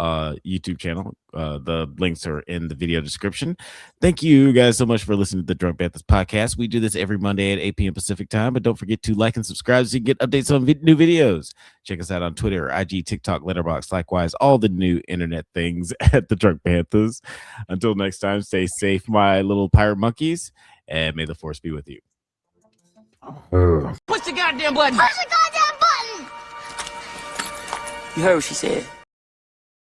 YouTube channel. The links are in the video description. Thank you guys so much for listening to the Drunk Banthas podcast. We do this every Monday at 8 p.m. Pacific time, but don't forget to like and subscribe so you can get updates on new videos. Check us out on Twitter, IG, TikTok, Letterboxd, likewise, all the new internet things at the Drunk Banthas. Until next time, stay safe, my little pirate monkeys, and may the force be with you. Push the goddamn button! Push the goddamn button! You heard what she said.